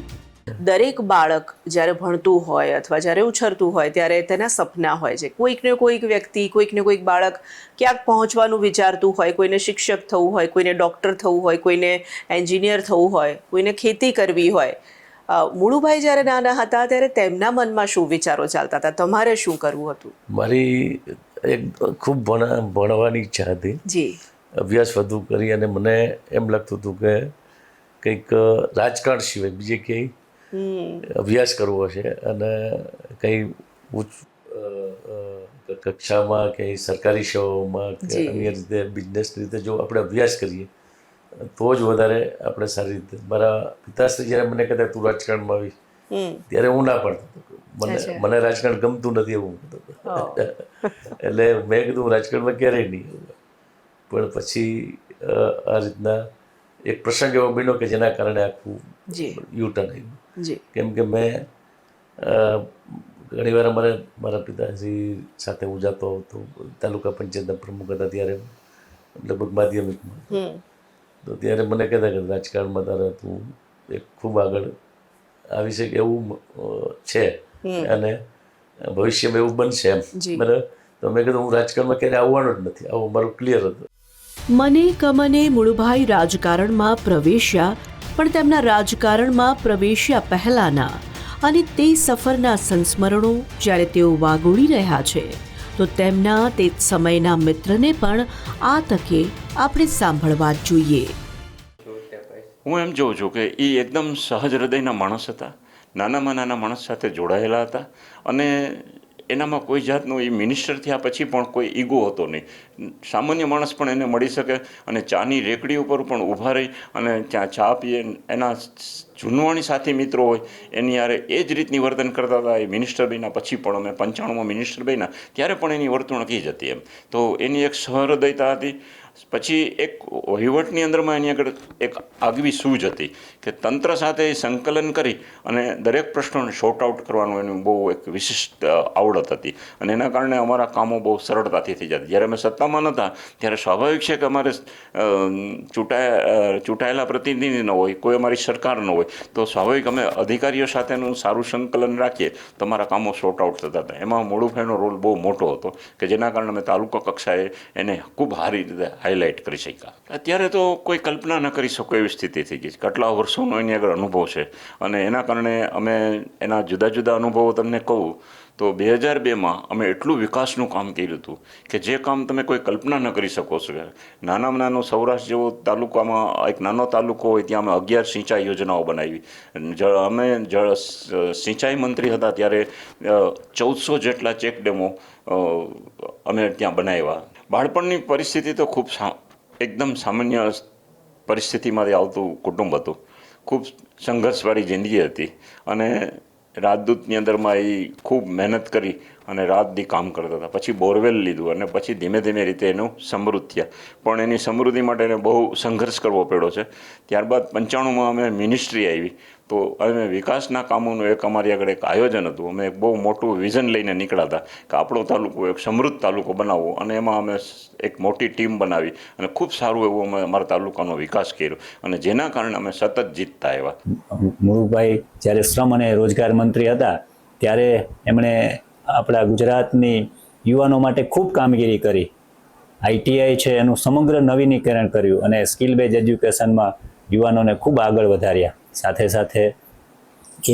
દરેક બાળક જ્યારે ભણતું હોય અથવા જ્યારે ઉછરતું હોય ત્યારે તેના સપના હોય છે. કોઈક ને કોઈક વ્યક્તિ, કોઈક ને કોઈક બાળક ક્યાંક પહોંચવાનું વિચારતું હોય. કોઈને શિક્ષક થવું હોય, કોઈને ડૉક્ટર થવું હોય, કોઈને એન્જિનિયર થવું હોય, કોઈને ખેતી કરવી હોય. મુળુભાઈ જ્યારે નાના હતા ત્યારે તેમના મનમાં શું વિચારો ચાલતા હતા? તમારે શું કરવું હતું? મારી એક ખૂબ ભણવાની ઈચ્છા હતી. જી. અભ્યાસ વધુ કરી અને મને એમ લાગતું હતું કે કંઈક રાજકારણ સિવાય બીજે ક્યાંય અભ્યાસ કરવો છે અને કંઈ ઉચ્ચ કક્ષામાં કંઈ સરકારી સેવાઓમાં કે અન્ય રીતે બિઝનેસની રીતે જો આપણે અભ્યાસ કરીએ તો જ વધારે આપણે સારી રીતે. મારા પિતાશ્રી જ્યારે મને કહેતા તું રાજકારણમાં આવીશ ત્યારે હું ના પાડતો હતો. મને રાજકારણ ગમતું નથી એવું કહેતો હતો. એટલે મેં કીધું રાજકારણમાં ક્યારેય નહીં. પણ પછી આ રીતના એક પ્રસંગ એવો બન્યો કે જેના કારણે આખું યુટર્ન આવ્યું. કેમ કે મેં ઘણી વાર મારા પિતાશ્રી સાથે હું જતો હતો. તાલુકા પંચાયતના પ્રમુખ હતા ત્યારે, લગભગ માધ્યમિકમાં. તો ત્યારે મને કહેતા કે રાજકારણમાં તારે તું એક ખૂબ આગળ આવી શકે એવું છે અને ભવિષ્યમાં એવું બનશે એમ. બરાબર. તો મેં કીધું હું રાજકારણમાં ક્યારે આવવાનો જ નથી. આવું મારું ક્લિયર હતું. મને કમને મુળુભાઈ રાજકારણમાં પ્રવેશ્યા, પણ તેમના રાજકારણમાં પ્રવેશ્યા પહેલાના અને તે સફરના સંસ્મરણો જ્યારે તેઓ વાગોળી રહ્યા છે તો તેમના તે સમયના મિત્રને પણ આ તકે આપણે સાંભળવા જ જોઈએ. હું એમ જોઉં છું કે એ એકદમ સહજ હૃદયના માણસ હતા. નાનામાં નાના માણસ સાથે જોડાયેલા હતા અને એનામાં કોઈ જાતનું એ મિનિસ્ટર થયા પછી પણ કોઈ ઈગો હતો નહીં. સામાન્ય માણસ પણ એને મળી શકે અને ચાની રેકડી ઉપર પણ ઊભા રહી અને ત્યાં ચા પીએ. એના જૂનવાણી સાથી મિત્રો હોય એની યારે એ જ રીતની વર્તન કરતા હતા. એ મિનિસ્ટર બન્યા પછી પણ અમે 95માં મિનિસ્ટર બન્યા ત્યારે પણ એની વર્તણૂક જ હતી એમ. તો એની એક સહૃદયતા હતી. પછી એક વહીવટની અંદરમાં એની આગળ એક આગવી સૂઝ હતી કે તંત્ર સાથે સંકલન કરી અને દરેક પ્રશ્નોને શોર્ટ આઉટ કરવાનું એનું બહુ એક વિશિષ્ટ આવડત હતી અને એના કારણે અમારા કામો બહુ સરળતાથી થઈ જતા. જ્યારે અમે સત્તામાં નહોતા ત્યારે સ્વાભાવિક છે કે અમારે ચૂંટાયેલા પ્રતિનિધિ ન હોય, કોઈ અમારી સરકાર ન હોય, તો સ્વાભાવિક અમે અધિકારીઓ સાથેનું સારું સંકલન રાખીએ તો અમારા કામો શોર્ટ આઉટ થતા હતા. એમાં મુળુભાઈનો રોલ બહુ મોટો હતો કે જેના કારણે અમે તાલુકા કક્ષાએ એને ખૂબ સારી રીતે હાઇલાઇટ કરી શક્યા. અત્યારે તો કોઈ કલ્પના ન કરી શકો એવી સ્થિતિ થઈ ગઈ છે. કેટલા વર્ષોનો એની આગળ અનુભવ છે અને એના કારણે અમે એના જુદા જુદા અનુભવો તમને કહું તો 2002માં અમે એટલું વિકાસનું કામ કર્યું હતું કે જે કામ તમે કોઈ કલ્પના ન કરી શકો છો. નાનામાં નાનો સૌરાષ્ટ્ર જેવો તાલુકામાં એક નાનો તાલુકો હોય ત્યાં અમે 11 સિંચાઈ યોજનાઓ બનાવી. અમે સિંચાઈ મંત્રી હતા ત્યારે 1400 જેટલા ચેક ડેમો અમે ત્યાં બનાવ્યા. બાળપણની પરિસ્થિતિ તો ખૂબ એકદમ સામાન્ય પરિસ્થિતિમાંથી આવતું કુટુંબ હતું. ખૂબ સંઘર્ષવાળી જિંદગી હતી અને રાજદૂતની અંદરમાં એ ખૂબ મહેનત કરી અને રાત દી કામ કરતા હતા. પછી બોરવેલ લીધું અને પછી ધીમે ધીમે રીતે એનું સમૃદ્ધ થયા. પણ એની સમૃદ્ધિ માટે એને બહુ સંઘર્ષ કરવો પડ્યો છે. ત્યારબાદ 95માં અમે મિનિસ્ટ્રી આવી તો અમે વિકાસના કામોનું એક અમારી આગળ એક આયોજન હતું. અમે એક બહુ મોટું વિઝન લઈને નીકળ્યા હતા કે આપણો તાલુકો એક સમૃદ્ધ તાલુકો બનાવવો અને એમાં અમે એક મોટી ટીમ બનાવી અને ખૂબ સારું એવું અમે અમારા તાલુકાનો વિકાસ કર્યો અને જેના કારણે અમે સતત જીતતા આવ્યા. મુળુભાઈ જ્યારે શ્રમ અને રોજગાર મંત્રી હતા ત્યારે એમણે આપણા ગુજરાતની યુવાનો માટે ખૂબ કામગીરી કરી. ITI છે એનું સમગ્ર નવીનીકરણ કર્યું અને સ્કિલ બેઝ એજ્યુકેશનમાં યુવાનોને ખૂબ આગળ વધાર્યા. સાથે સાથે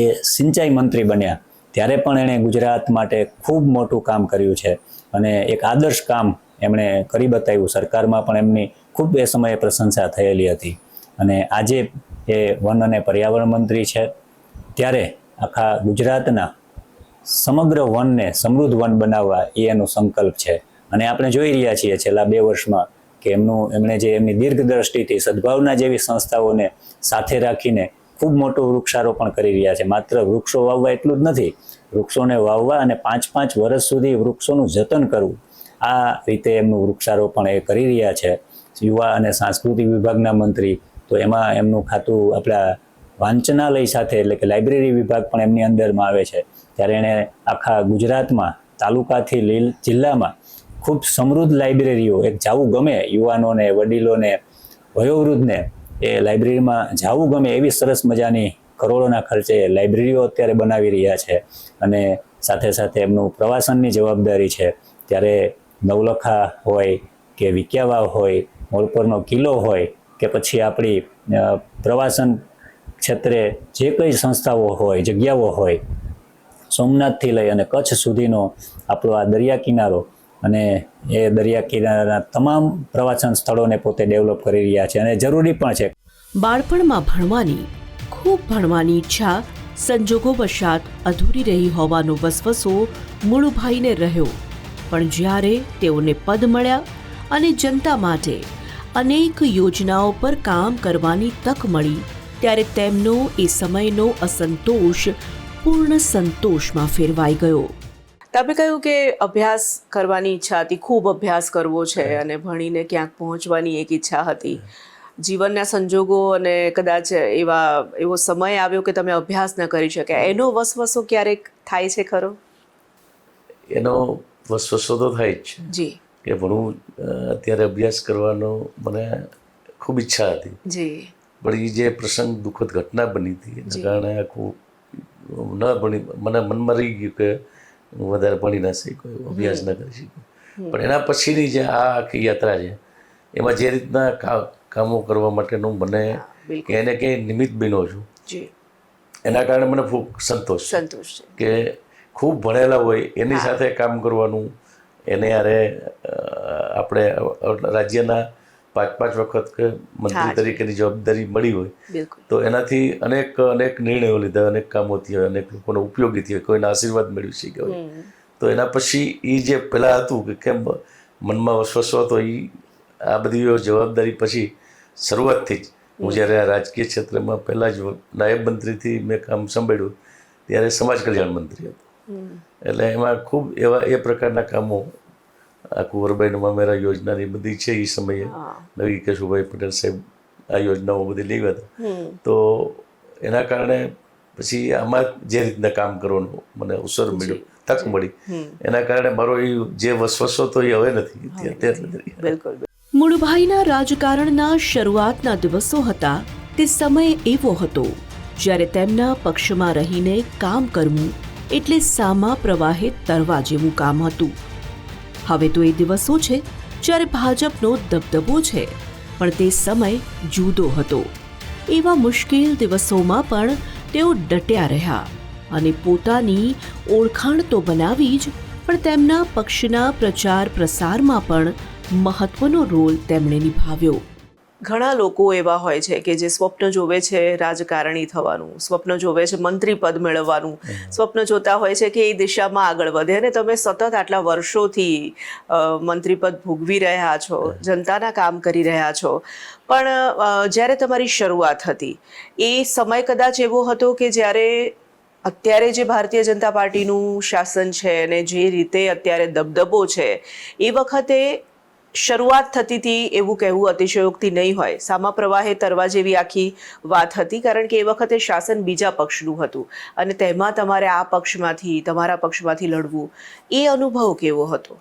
એ સિંચાઈ મંત્રી બન્યા ત્યારે પણ એણે ગુજરાત માટે ખૂબ મોટું કામ કર્યું છે અને એક આદર્શ કામ એમણે કરી બતાવ્યું. સરકારમાં પણ એમની ખૂબ એ સમયે પ્રશંસા થયેલી હતી અને આજે એ વન અને પર્યાવરણ મંત્રી છે. ત્યારે આખા ગુજરાતના સમગ્ર વનને સમૃદ્ધ વન બનાવવા એ એનો સંકલ્પ છે અને આપણે જોઈ રહ્યા છીએ છેલ્લા 2 વર્ષમાં કે એમણે જે એમની દીર્ઘદ્રષ્ટિથી સદભાવના જેવી સંસ્થાઓને સાથે રાખીને ખૂબ મોટું વૃક્ષારોપણ કરી રહ્યા છે. માત્ર વૃક્ષો વાવવા એટલું જ નથી, વૃક્ષોને વાવવા અને 5-5 વર્ષ સુધી વૃક્ષોનું જતન કરવું, આ રીતે એમનું વૃક્ષારોપણ એ કરી રહ્યા છે. યુવા અને સાંસ્કૃતિક વિભાગના મંત્રી, તો એમાં એમનું ખાતું આપણા વાંચનાલય સાથે એટલે કે લાઇબ્રેરી વિભાગ પણ એમની અંદરમાં આવે છે. ત્યારે એણે આખા ગુજરાતમાં તાલુકાથી જિલ્લામાં ખૂબ સમૃદ્ધ લાઇબ્રેરીઓ, એક જાવું ગમે યુવાનોને, વડીલોને, વયોવૃદ્ધને એ લાઇબ્રેરીમાં જાવું ગમે એવી સરસ મજાની કરોડોના ખર્ચે લાઇબ્રેરીઓ અત્યારે બનાવી રહ્યા છે. અને સાથે સાથે એમનું પ્રવાસનની જવાબદારી છે. ત્યારે નવલખા હોય કે વિક્યાવાવ હોય, મોલપરનો કિલ્લો હોય કે પછી આપણી પ્રવાસન ક્ષેત્રે જે કંઈ સંસ્થાઓ હોય, જગ્યાઓ હોય, સોમનાથથી લઈ અને કચ્છ સુધીનો આપણો આ દરિયા કિનારો અને એ દરિયા કિનારાના તમામ પ્રવાસન સ્થળોને પોતે ડેવલપ કરી રહ્યા છે અને જરૂરી પણ છે. બાળપણમાં ભણવાની, ખૂબ ભણવાની ઈચ્છા સંજોગોવશાત અધૂરી રહી હોવાનો વસવસો મુળુભાઈને રહ્યો. પણ જ્યારે તેઓને પદ મળ્યા અને જનતા માટે અનેક યોજનાઓ પર કામ કરવાની તક મળી, ત્યારે તેમનો એ સમયનો અસંતોષ પૂર્ણ સંતોષમાં ફેરવાઈ ગયો. તમે કહ્યું કે અભ્યાસ કરવાની ઈચ્છા હતી, ખૂબ અભ્યાસ કરવો છે અને ભણીને ક્યાંક પહોંચવાની એક ઈચ્છા હતી. જીવનના સંજોગો અને કદાચ એવો સમય આવ્યો કે તમે અભ્યાસ ન કરી શક્યા. એનો વસવસો ક્યારેક થાય છે ખરો? એનો વસવસો તો થાય જ છે જી. કે ભણું અત્યારે અભ્યાસ કરવાનો મને ખૂબ ઈચ્છા હતી જી. પણ એ જે પ્રસંગ દુઃખદ ઘટના બની હતી એના કારણે આખું ન ભણી, મને મનમાં રહી ગયું કે હું વધારે ભણી ના શક્યો, અભ્યાસ ન કરી શક્યો. પણ એના પછીની જે આ આખી યાત્રા છે એમાં જે રીતના કામો કરવા માટેનું મને ક્યાંય ને ક્યાંય નિમિત્ત બન્યો છું, એના કારણે મને ખૂબ સંતોષ છે કે ખૂબ ભણેલા હોય એની સાથે કામ કરવાનું. એને યારે આપણે રાજ્યના 5-5 વખત કે મંત્રી તરીકેની જવાબદારી મળી હોય તો એનાથી અનેક નિર્ણયો લીધા, અનેક કામો થયા, અનેક લોકોને ઉપયોગી થયા, કોઈના આશીર્વાદ મેળવી શક્યા હોય. તો એના પછી એ જે પહેલાં હતું કે કેમ મનમાં વસવસો હતો, એ આ બધી જવાબદારી પછી શરૂઆતથી જ હું જ્યારે આ રાજકીય ક્ષેત્રમાં પહેલાં જ નાયબ મંત્રીથી મેં કામ સંભાળ્યું ત્યારે સમાજ કલ્યાણ મંત્રી હતો. એટલે એમાં ખૂબ એવા એ પ્રકારના કામો, આખું વરબાઈનું મામેરા યોજનાની બધી છે એ સમયે નવી કેશુભાઈ પટેલ સાહેબ આ યોજનાઓ બધી લેવા હતા. તો એના કારણે પછી આમાં જે રીતના કામ કરવાનું મને અવસર મળ્યો, તક મળી, એના કારણે મારો એ જે વસવસો તો એ હવે નથી. બિલકુલ. મુળુભાઈના રાજકારણના શરૂઆતના દિવસો હતા. તે સમય એવો હતો જ્યારે તેમના પક્ષમાં રહીને કામ કરવું એટલે સામા પ્રવાહે તરવા જેવું કામ હતું. હવે તો એ દિવસો છે જ્યારે ભાજપનો દબદબો છે, પણ તે સમય જુદો હતો. એવા મુશ્કેલ દિવસોમાં પણ તેઓ ડટ્યા રહ્યા અને પોતાની ઓળખાણ તો બનાવી જ, પણ તેમના પક્ષના પ્રચાર પ્રસારમાં પણ મહત્વનો રોલ તેમણે નિભાવ્યો. ઘણા લોકો એવા હોય છે કે જે સ્વપ્ન જોવે છે રાજકારણી થવાનું, સ્વપ્ન જોવે છે મંત્રી પદ મેળવવાનું, સ્વપ્ન જોતા હોય છે કે એ દિશામાં આગળ વધે. અને તમે સતત આટલા વર્ષોથી મંત્રી પદ ભોગવી રહ્યા છો, જનતાના કામ કરી રહ્યા છો. પણ જ્યારે તમારી શરૂઆત હતી એ સમય કદાચ એવો હતો કે જ્યારે અત્યારે જે ભારતીય જનતા પાર્ટીનું શાસન છે અને જે રીતે અત્યારે દબદબો છે, એ વખતે શરૂઆત થતી હતી એવું કહેવું અતિશયોક્તિ નહીં હોય. સામા પ્રવાહે તરવા જેવી આખી વાત હતી, કારણ કે એ વખતે શાસન બીજા પક્ષનું હતું અને તેમાં તમારે આ પક્ષમાંથી, તમારા પક્ષમાંથી લડવું, એ અનુભવ કેવો હતો?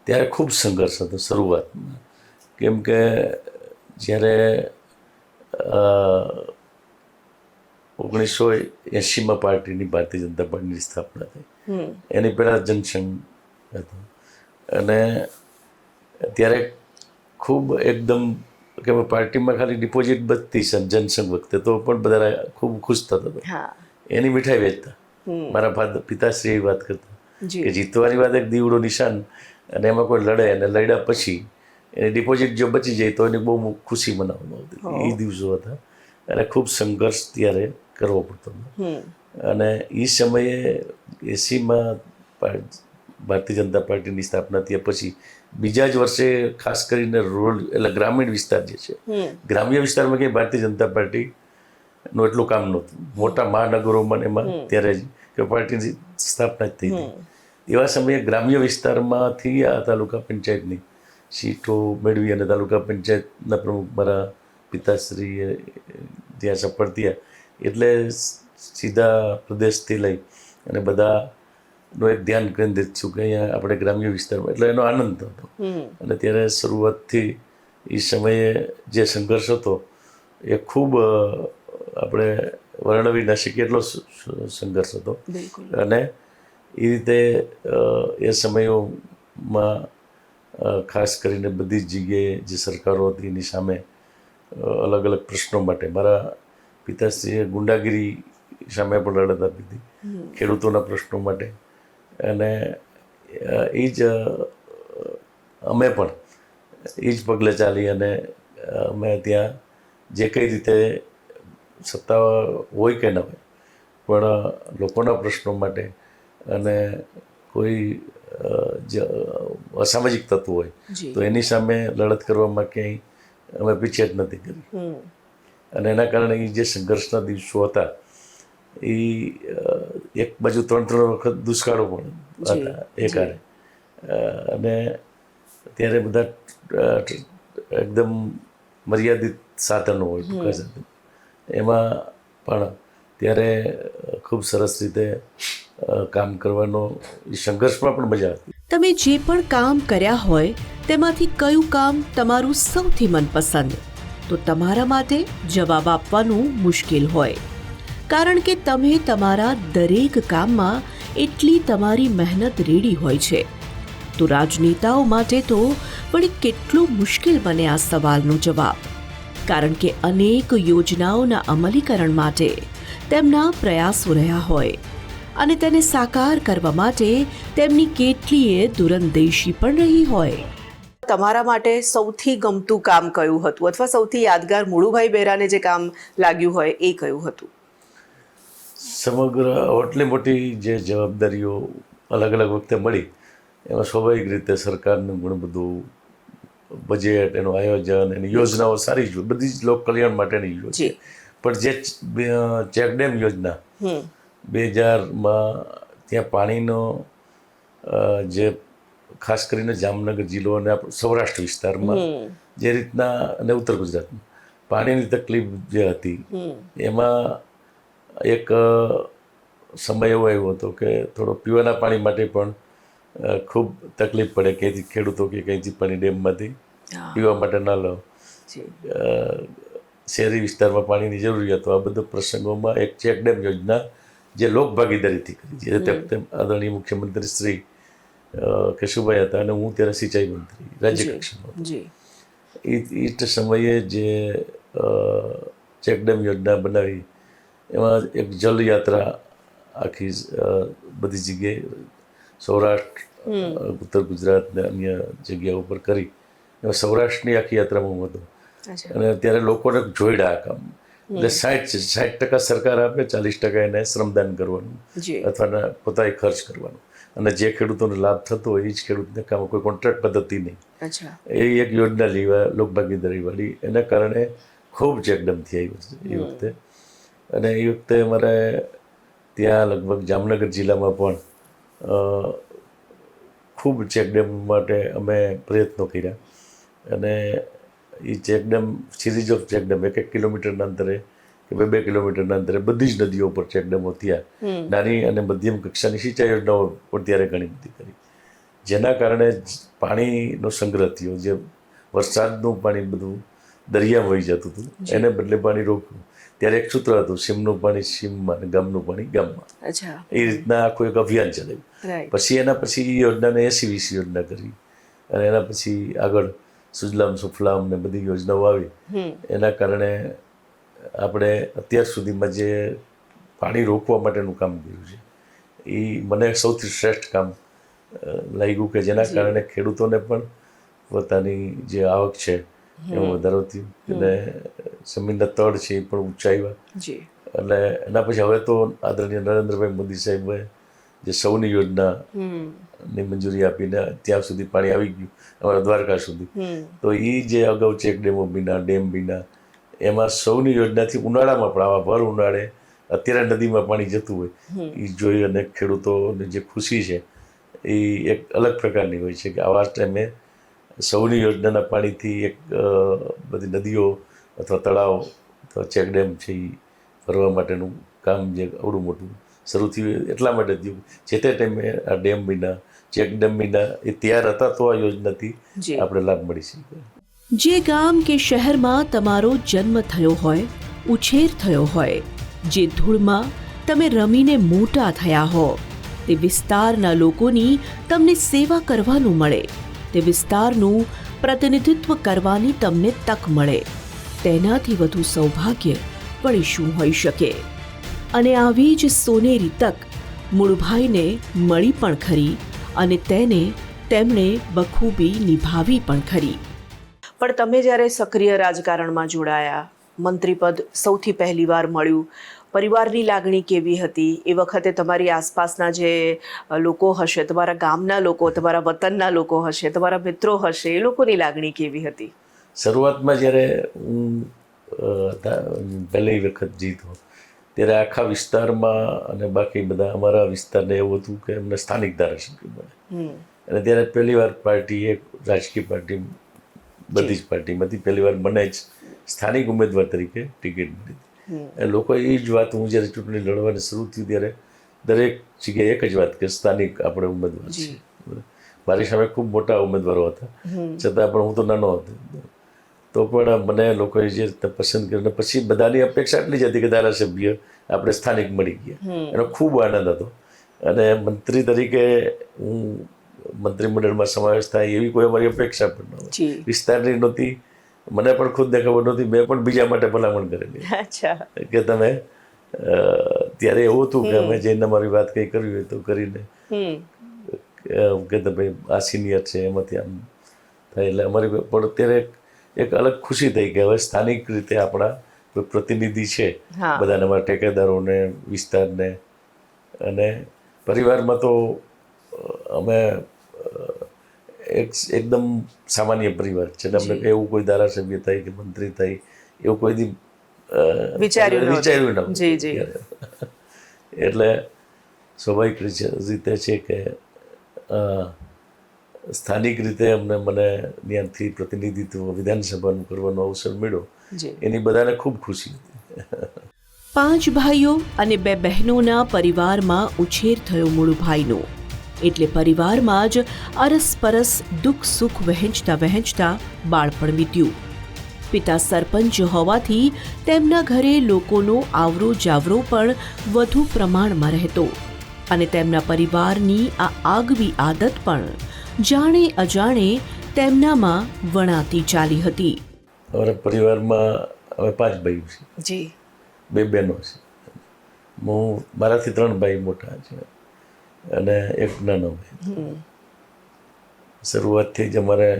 ત્યારે ખૂબ સંઘર્ષ હતો શરૂઆતમાં, કેમ કે જ્યારે 1980માં પાર્ટીની, ભારતીય જનતા પાર્ટીની સ્થાપના થઈ, એની પહેલાં જનસંઘ હતો અને ત્યારે ખૂબ એકદમ કે પાર્ટીમાં ખાલી ડિપોઝિટ બચતી છે જનસંઘ વખતે તો પણ બધા ખૂબ ખુશ થતા હતા, એની મીઠાઈ વેચતા. મારા પિતાશ્રી એવી વાત કરતા કે જીતવાની વાત એક દીવડો નિશાન, અને એમાં કોઈ લડે અને લડ્યા પછી એની ડિપોઝિટ જો બચી જાય તો એની બહુ ખુશી મનાવવામાં આવતી. એ દિવસો હતા અને ખૂબ સંઘર્ષ ત્યારે કરવો પડતો હતો. અને એ સમયે 80માં ભારતીય જનતા પાર્ટીની સ્થાપના થયા પછી બીજા જ વર્ષે ખાસ કરીને રૂરલ એટલે ગ્રામીણ વિસ્તાર જે છે, ગ્રામ્ય વિસ્તારમાં કંઈ ભારતીય જનતા પાર્ટીનું એટલું કામ નહોતું. મોટા મહાનગરોમાં એમાં ત્યારે જ કે પાર્ટીની સ્થાપના જ થઈ હતી. એવા સમયે ગ્રામ્ય વિસ્તારમાંથી આ તાલુકા પંચાયતની સીટો મેળવી અને તાલુકા પંચાયતના પ્રમુખ મારા પિતાશ્રીએ ત્યાં સફળ થયા એટલે સીધા પ્રદેશથી લઈ અને બધાનું એક ધ્યાન કેન્દ્રિત છું કે અહીંયા આપણે ગ્રામ્ય વિસ્તારમાં એટલે એનો આનંદ હતો. અને ત્યારે શરૂઆતથી એ સમયે જે સંઘર્ષ હતો એ ખૂબ આપણે વર્ણવી ન શકીએ એટલો સંઘર્ષ હતો. અને એ રીતે એ સમયોમાં ખાસ કરીને બધી જ જગ્યાએ જે સરકારો હતી એની સામે અલગ અલગ પ્રશ્નો માટે મારા પિતાશ્રીએ ગુંડાગીરી સામે પણ લડત આપી હતી, ખેડૂતોના પ્રશ્નો માટે. અને એ જ અમે પણ એ જ પગલે ચાલી અને અમે ત્યાં જે કઈ રીતે સત્તા હોય કે ન હોય પણ લોકોના પ્રશ્નો માટે અને કોઈ જે અસામાજિક તત્વો હોય તો એની સામે લડત કરવામાં ક્યાંય અમે પીછેહટ નથી કરી. અને એના કારણે એ જે સંઘર્ષના દિવસો હતા એ એક બાજુ 3 વખત દુષ્કાળો પણ હતા એ કારણે. અને ત્યારે બધા એકદમ મર્યાદિત સાધનો હોય ટૂંકા સાધનો, એમાં પણ ત્યારે ખૂબ સરસ રીતે કામ કરવાનો સંઘર્ષમાં પણ મજા હતી. તમે જે પણ કામ કર્યા હોય તેમાંથી કયું કામ તમારું સૌથી મનપસંદ, તો તમારા માટે જવાબ આપવાનું મુશ્કેલ હોય, કારણ કે તમે તમારા દરેક કામમાં એટલી તમારી મહેનત રેડી હોય છે. તો રાજનેતાઓ માટે તો પણ કેટલું મુશ્કેલ બને આ સવાલનો જવાબ, કારણ કે અનેક યોજનાઓના અમલીકરણ માટે તેમના પ્રયાસો રહ્યા હોય અને તેને સાકાર કરવા માટે તેમની કેટલીય દૂરંદેશી પણ રહી હોય. તમારા માટે સૌથી ગમતું કામ કયું હતું અથવા સૌથી યાદગાર મુળુભાઈ બેરાને જે કામ લાગ્યું હોય એ કયું હતું? સમગ્ર આટલી મોટી જે જવાબદારીઓ અલગ અલગ વખતે મળી એમાં સ્વાભાવિક રીતે સરકારનું ઘણું બધું બજેટ, એનું આયોજન, એની યોજનાઓ સારી જ બધી જ લોક કલ્યાણ માટેની યોજના. પણ જે ચેકડેમ યોજના 2000માં ત્યાં પાણીનો જે ખાસ કરીને જામનગર જિલ્લો અને સૌરાષ્ટ્ર વિસ્તારમાં જે રીતના અને ઉત્તર ગુજરાતમાં પાણીની તકલીફ જે હતી એમાં એક સમય એવો આવ્યો હતો કે થોડો પીવાના પાણી માટે પણ ખૂબ તકલીફ પડે, ક્યાંયથી ખેડૂતો કે ક્યાંયથી પાણી ડેમમાંથી પીવા માટે ન લો, શહેરી વિસ્તારમાં પાણીની જરૂરિયાતો, આ બધા પ્રસંગોમાં એક ચેકડેમ યોજના જે લોક ભાગીદારીથી કરી, જે તે આદરણીય મુખ્યમંત્રી શ્રી કેશુભાઈ હતા અને હું ત્યારે સિંચાઈ મંત્રી રાજ્ય કક્ષાનો હતો. એ સમયે જે ચેકડેમ યોજના બનાવી એમાં એક જલયાત્રા આખી બધી જગ્યાએ સૌરાષ્ટ્ર, ઉત્તર ગુજરાત ને અન્ય જગ્યાઓ પર કરી. એમાં સૌરાષ્ટ્રની આખી યાત્રામાં હું હતો અને ત્યારે લોકોને જોઈડા આ કામ. એટલે 60% સરકાર આપે, 40% એને શ્રમદાન કરવાનું અથવા પોતાએ ખર્ચ કરવાનો, અને જે ખેડૂતોને લાભ થતો હોય એ જ ખેડૂતને કામ, કોઈ કોન્ટ્રાક્ટ પદ્ધતિ નહીં. એ એક યોજના લેવા લોકભાગીદારી વાળી, એના કારણે ખૂબ ચેકડેમથી આવી એ વખતે. અને એ વખતે અમારે ત્યાં લગભગ જામનગર જિલ્લામાં પણ ખૂબ ચેકડેમ માટે અમે પ્રયત્નો કર્યા. અને એ ચેકડેમ સિરીઝ ઓફ ચેકડેમ 1 કિલોમીટરના અંતરે કે 2 કિલોમીટરના અંતરે બધી જ નદીઓ પર ચેકડેમો થયા. નાની અને મધ્યમ કક્ષાની સિંચાઈ યોજનાઓ પણ ત્યારે ઘણી બધી કરી, જેના કારણે પાણીનો સંગ્રહ થયો. જે વરસાદનું પાણી બધું દરિયામાં વહી જતું હતું એને બદલે પાણી રોક્યું. ત્યારે એક સૂત્ર હતું, સીમનું પાણી સીમમાં અને ગામનું પાણી ગામમાં. એ રીતના આખું એક અભિયાન ચલાવ્યું. પછી એના પછી એ યોજનાને 80-20 યોજના કરી અને એના પછી આગળ સુજલામ સુફલામ ને બધી યોજનાઓ આવી. એના કારણે આપણે અત્યાર સુધીમાં જે પાણી રોકવા માટેનું કામ કર્યું છે એ મને સૌથી શ્રેષ્ઠ કામ લાગ્યું, કે જેના કારણે ખેડૂતોને પણ પોતાની જે આવક છે એમાં વધારો થયો અને જમીનના તળ છે એ પણ ઊંચા આવ્યા. એટલે એના પછી હવે તો આદરણીય નરેન્દ્રભાઈ મોદી સાહેબે જે સૌની યોજનાની મંજૂરી આપીને ત્યાં સુધી પાણી આવી ગયું અમારા દ્વારકા સુધી. તો એ જે અગાઉ ચેકડેમો બીના, ડેમ બીના, એમાં સૌની યોજનાથી ઉનાળામાં પણ આવા ભર ઉનાળે અત્યારે નદીમાં પાણી જતું હોય એ જોઈ અને ખેડૂતોને જે ખુશી છે એ એક અલગ પ્રકારની હોય છે કે આવા ટાઈમે સૌની યોજનાના પાણીથી એક બધી નદીઓ અથવા તળાવ અથવા ચેકડેમ છે એ ભરવા માટેનું કામ જે આવડું મોટું શરૂ થયું એટલા માટે થયું જે તે ટાઈમે આ ડેમ વિના ચેકડેમ વિના એ તૈયાર હતા તો આ યોજનાથી આપણે લાભ મળી શકે. જે ગામ કે શહેરમાં તમારો જન્મ થયો હોય, ઉછેર થયો હોય, જે ધૂળમાં તમે રમીને મોટા થયા હો, તે વિસ્તારના લોકોની તમને સેવા કરવાનું મળે, તે વિસ્તારનું પ્રતિનિધિત્વ કરવાની તમને તક મળે, તેનાથી વધુ સૌભાગ્ય વળી શું હોઈ શકે. અને આવી જ સોનેરી તક મુળુભાઈને મળી પણ ખરી અને તેને તેમણે બખૂબી નિભાવી પણ ખરી. પણ તમે જ્યારે સક્રિય રાજકારણમાં જોડાયા, મંત્રીપદ સૌથી પહેલીવાર મળ્યું, પરિવારની લાગણી કેવી હતી? એ વખતે તમારી આસપાસના જે લોકો હશે, તમારા ગામના લોકો, તમારા વતનના લોકો હશે, તમારા મિત્રો હશે, એ લોકોની લાગણી કેવી હતી? શરૂઆતમાં જ્યારે હું પહેલી વખત જીતો ત્યારે આખા વિસ્તારમાં અને બાકી બધા અમારા વિસ્તારને એવું હતું કે અમને સ્થાનિક ધારાસભ્ય મળે. અને ત્યારે પહેલી વાર પાર્ટીએ, રાજકીય પાર્ટી બધી જ પાર્ટીમાંથી પહેલી વાર મને જ સ્થાનિક ઉમેદવાર તરીકે ટિકિટ મળી. અને લોકો એ જ વાત, હું જ્યારે ચૂંટણી લડવાની શરૂ થયું ત્યારે દરેક જગ્યાએ એક જ વાત કે સ્થાનિક આપણે ઉમેદવાર છીએ. મારી સામે ખૂબ મોટા ઉમેદવારો હતા, છતાં પણ હું તો નાનો હતો, તો પણ મને લોકોએ જે રીતે પસંદ કર્યું. પછી બધાની અપેક્ષા એટલી જ હતી કે ધારાસભ્ય આપણે સ્થાનિક મળી ગયા. એનો ખૂબ આનંદ હતો. અને મંત્રી તરીકે હું મંત્રીમંડળમાં સમાવેશ થાય એવી કોઈ અમારી અપેક્ષા પણ નહોતી, વિસ્તારની નહોતી, મને પણ ખુદને ખબર નહોતી. મેં પણ બીજા માટે ભલામણ કરેલી કે તમે ત્યારે એવું હતું કે અમે જઈને અમારી વાત કંઈ કરવી હોય તો કરીને કે ભાઈ આ સિનિયર છે એમાંથી આમ થાય. એટલે અમારી પણ ત્યારે એક અલગ ખુશી થઈ કે હવે સ્થાનિક રીતે આપણા કોઈ પ્રતિનિધિ છે બધાને, અમારા ટેકેદારોને, વિસ્તારને. અને પરિવારમાં તો અમે એકદમ સામાન્ય પરિવાર છે. અમને એવું કોઈ ધારાસભ્ય થાય કે મંત્રી થાય એવું કોઈ દી વિચાર્યું ન. એટલે સ્વાભાવિક રીતે છે કે સ્થાનિક રીતે મને ત્યાંથી પ્રતિનિધિત્વ વિધાનસભાનું કરવાનો અવસર મળ્યો, એની બધાને ખૂબ ખુશી હતી. 5 ભાઈઓ અને 2 બહેનોના પરિવારમાં ઉછેર થયો મુળુભાઈનો, એટલે પરિવારમાં જ અરસપરસ દુઃખ સુખ વહેંચતા બાળપણ વીત્યું. પિતા સરપંચ હોવાથી તેમના ઘરે લોકોનો આવરો જાવરો પણ વધુ પ્રમાણમાં રહેતો અને તેમના પરિવારની આ આગવી આદત પણ જાણે અજાણે તેમનામાં વણાતી ચાલી હતી. અમારા પરિવારમાં અમે 5 ભાઈઓ છે, 2 બહેનો છે. હું મારાથી 3 ભાઈ મોટા છે અને એક નાનો ભાઈ. શરૂઆતથી જ અમારે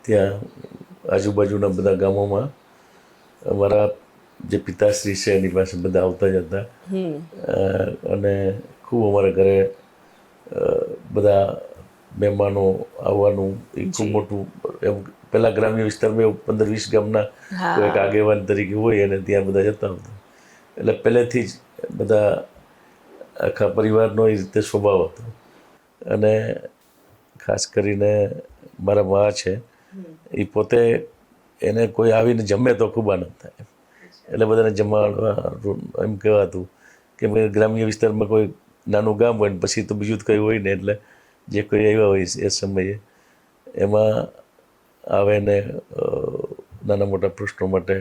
ત્યાં આજુબાજુના બધા ગામોમાં અમારા જે પિતાશ્રી છે એની પાસે બધા આવતા જ હતા. અને ખૂબ અમારા ઘરે બધા મહેમાનો આવવાનું એ ખૂબ મોટું. એમ પહેલાં ગ્રામ્ય વિસ્તારમાં 15-20 ગામના કોઈક આગેવાન તરીકે હોય અને ત્યાં બધા જતા આવતા. એટલે પહેલેથી જ બધા આખા પરિવારનો એ રીતે સ્વભાવ હતો. અને ખાસ કરીને મારા મા છે એ પોતે, એને કોઈ આવીને જમે તો ખૂબ આનંદ થાય. એટલે બધાને જમાડવા એમ કહેવાતું કે ગ્રામ્ય વિસ્તારમાં કોઈ નાનું ગામ હોય ને પછી તો બીજું જ કંઈ હોય ને, એટલે જે કોઈ આવ્યા હોય એ સમયે એમાં આવે ને નાના મોટા પ્રશ્નો માટે